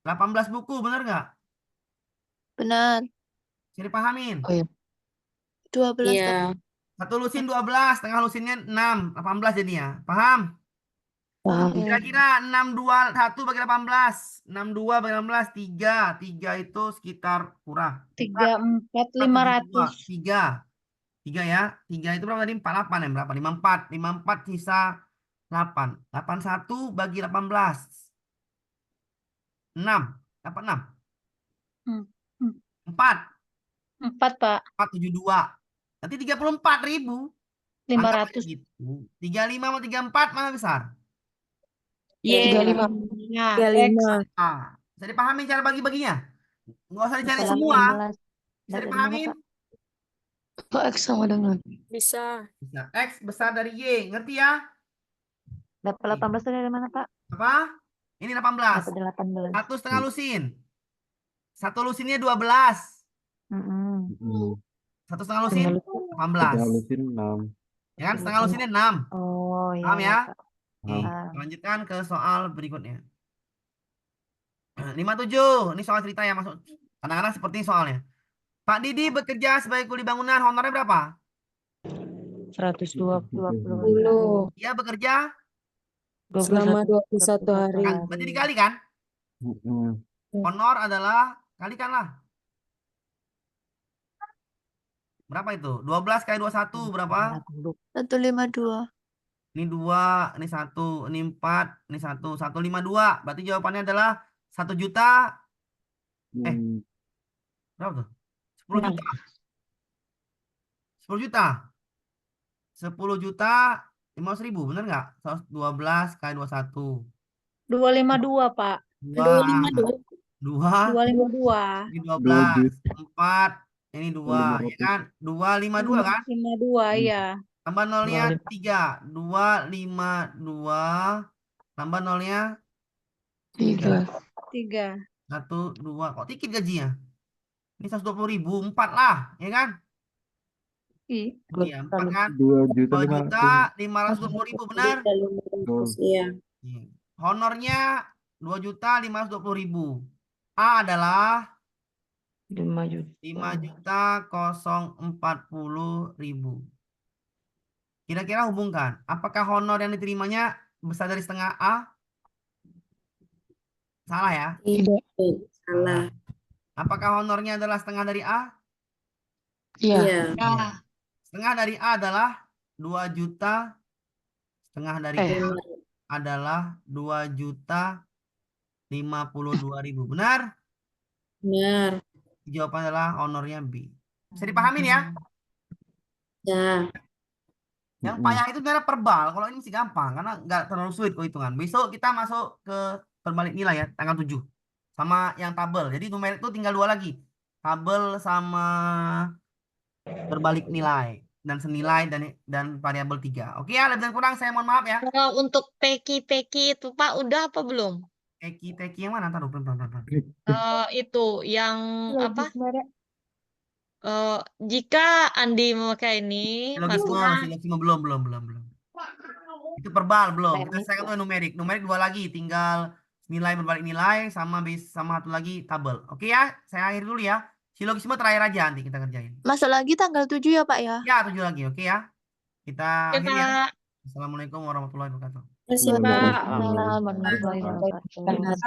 18 buku. Benar nggak? Benar. Bisa dipahamin? 12. Iya. Satu lusin 12, setengah lusinnya 6, 18 jadinya. Paham? Paham. Kira-kira 621 bagi 18. 62 bagi 18, 3. 3 itu sekitar kurang. 3, 4, 500. 500. 3. 3 ya. 3 itu berapa tadi? 48 ya. Berapa? 54. 54 sisa 8. 81 bagi 18. 6. Dapat 6. Hmm, hmm. 4. 4, Pak. 472. Nanti 34.000. 500. Gitu. 35 sama 34 mana besar? Y. 35. Nah, 35. Ah, bisa dipahami cara bagi-baginya? Nggak usah dicari Salah semua. 16. Bisa Dari mana, dipahamin? Pak? Kok X sama dengan? Bisa. Bisa. X besar dari Y. Ngerti ya? Dapat 18 dari mana, Pak? Apa? Ini 18. Dapat 18. 1,5 lusin. 1 lusinnya 12. Mm-mm. 1,5 lusin Tinggal 18. Halusin 6. Ya kan? Setengah lusinnya 6. Oh, Paham iya, ya? Pak. Oke, Paham. lanjutkan ke soal berikutnya. 57. Ini soal cerita ya, masuk. Kadang-kadang seperti ini soalnya. Pak Didi bekerja sebagai kuli bangunan, honornya berapa? 120. Dia bekerja, Selama 21 hari. kan? Berarti dikali kan? Honor adalah, kalikanlah. Berapa itu? 12 kali 21 berapa? 152. Ini 2, ini 1, ini 4, ini 1, 152. Berarti jawabannya adalah 1 juta. Berapa tuh? 10 juta. 10 juta. 10 juta 500.000, bener nggak? 12 kali 21. 252, Pak. 2, 252. ini 12, 4, ini 2, ya kan? 252 kan? 52, iya. Tambah nolnya 3, 252, tambah nolnya 3. 3. 1, 2, kok dikit gajinya? Ini 120.000, 4 lah, ya kan? Iya, 4 kan? 2.520.000, benar? Iya. Honornya 2.520.000. A adalah 5.040.000. Kira-kira hubungkan. Apakah honor yang diterimanya besar dari setengah A? Salah ya? Tidak. Salah. Apakah honornya adalah setengah dari A? Iya. Iya. Setengah dari A adalah 2 juta. Setengah dari A adalah 2.052.000. Benar? Benar. Jawaban adalah honornya B. Bisa dipahamin ya? Ya. Yang payah itu sebenarnya perbal. Kalau ini masih gampang karena nggak terlalu sulit kok hitungan. Besok kita masuk ke perbalik nilai ya, tanggal 7. Sama yang tabel. Jadi numerik itu tinggal 2 lagi. Tabel sama berbalik nilai dan senilai dan variabel 3. Oke ya, lebih dan kurang saya mohon maaf ya. Kalau untuk peki itu Pak udah apa belum? Teki yang mana? Taruh pelan. Itu yang apa? Jika Andi memakai ini, Silogisme belum. Itu perbal belum. Kita selesaikan tuh numerik. Numerik 2 lagi, tinggal nilai berbalik nilai sama satu lagi tabel. Oke ya, saya akhiri dulu ya. Silogisme terakhir aja nanti kita kerjain. Masuk lagi tanggal 7 ya, Pak ya? Ya, 7 lagi. Oke ya. Kita akhiri ya. Pak. Assalamualaikum warahmatullahi wabarakatuh. Terima kasih, Pak. Waalaikumsalam warahmatullahi wabarakatuh.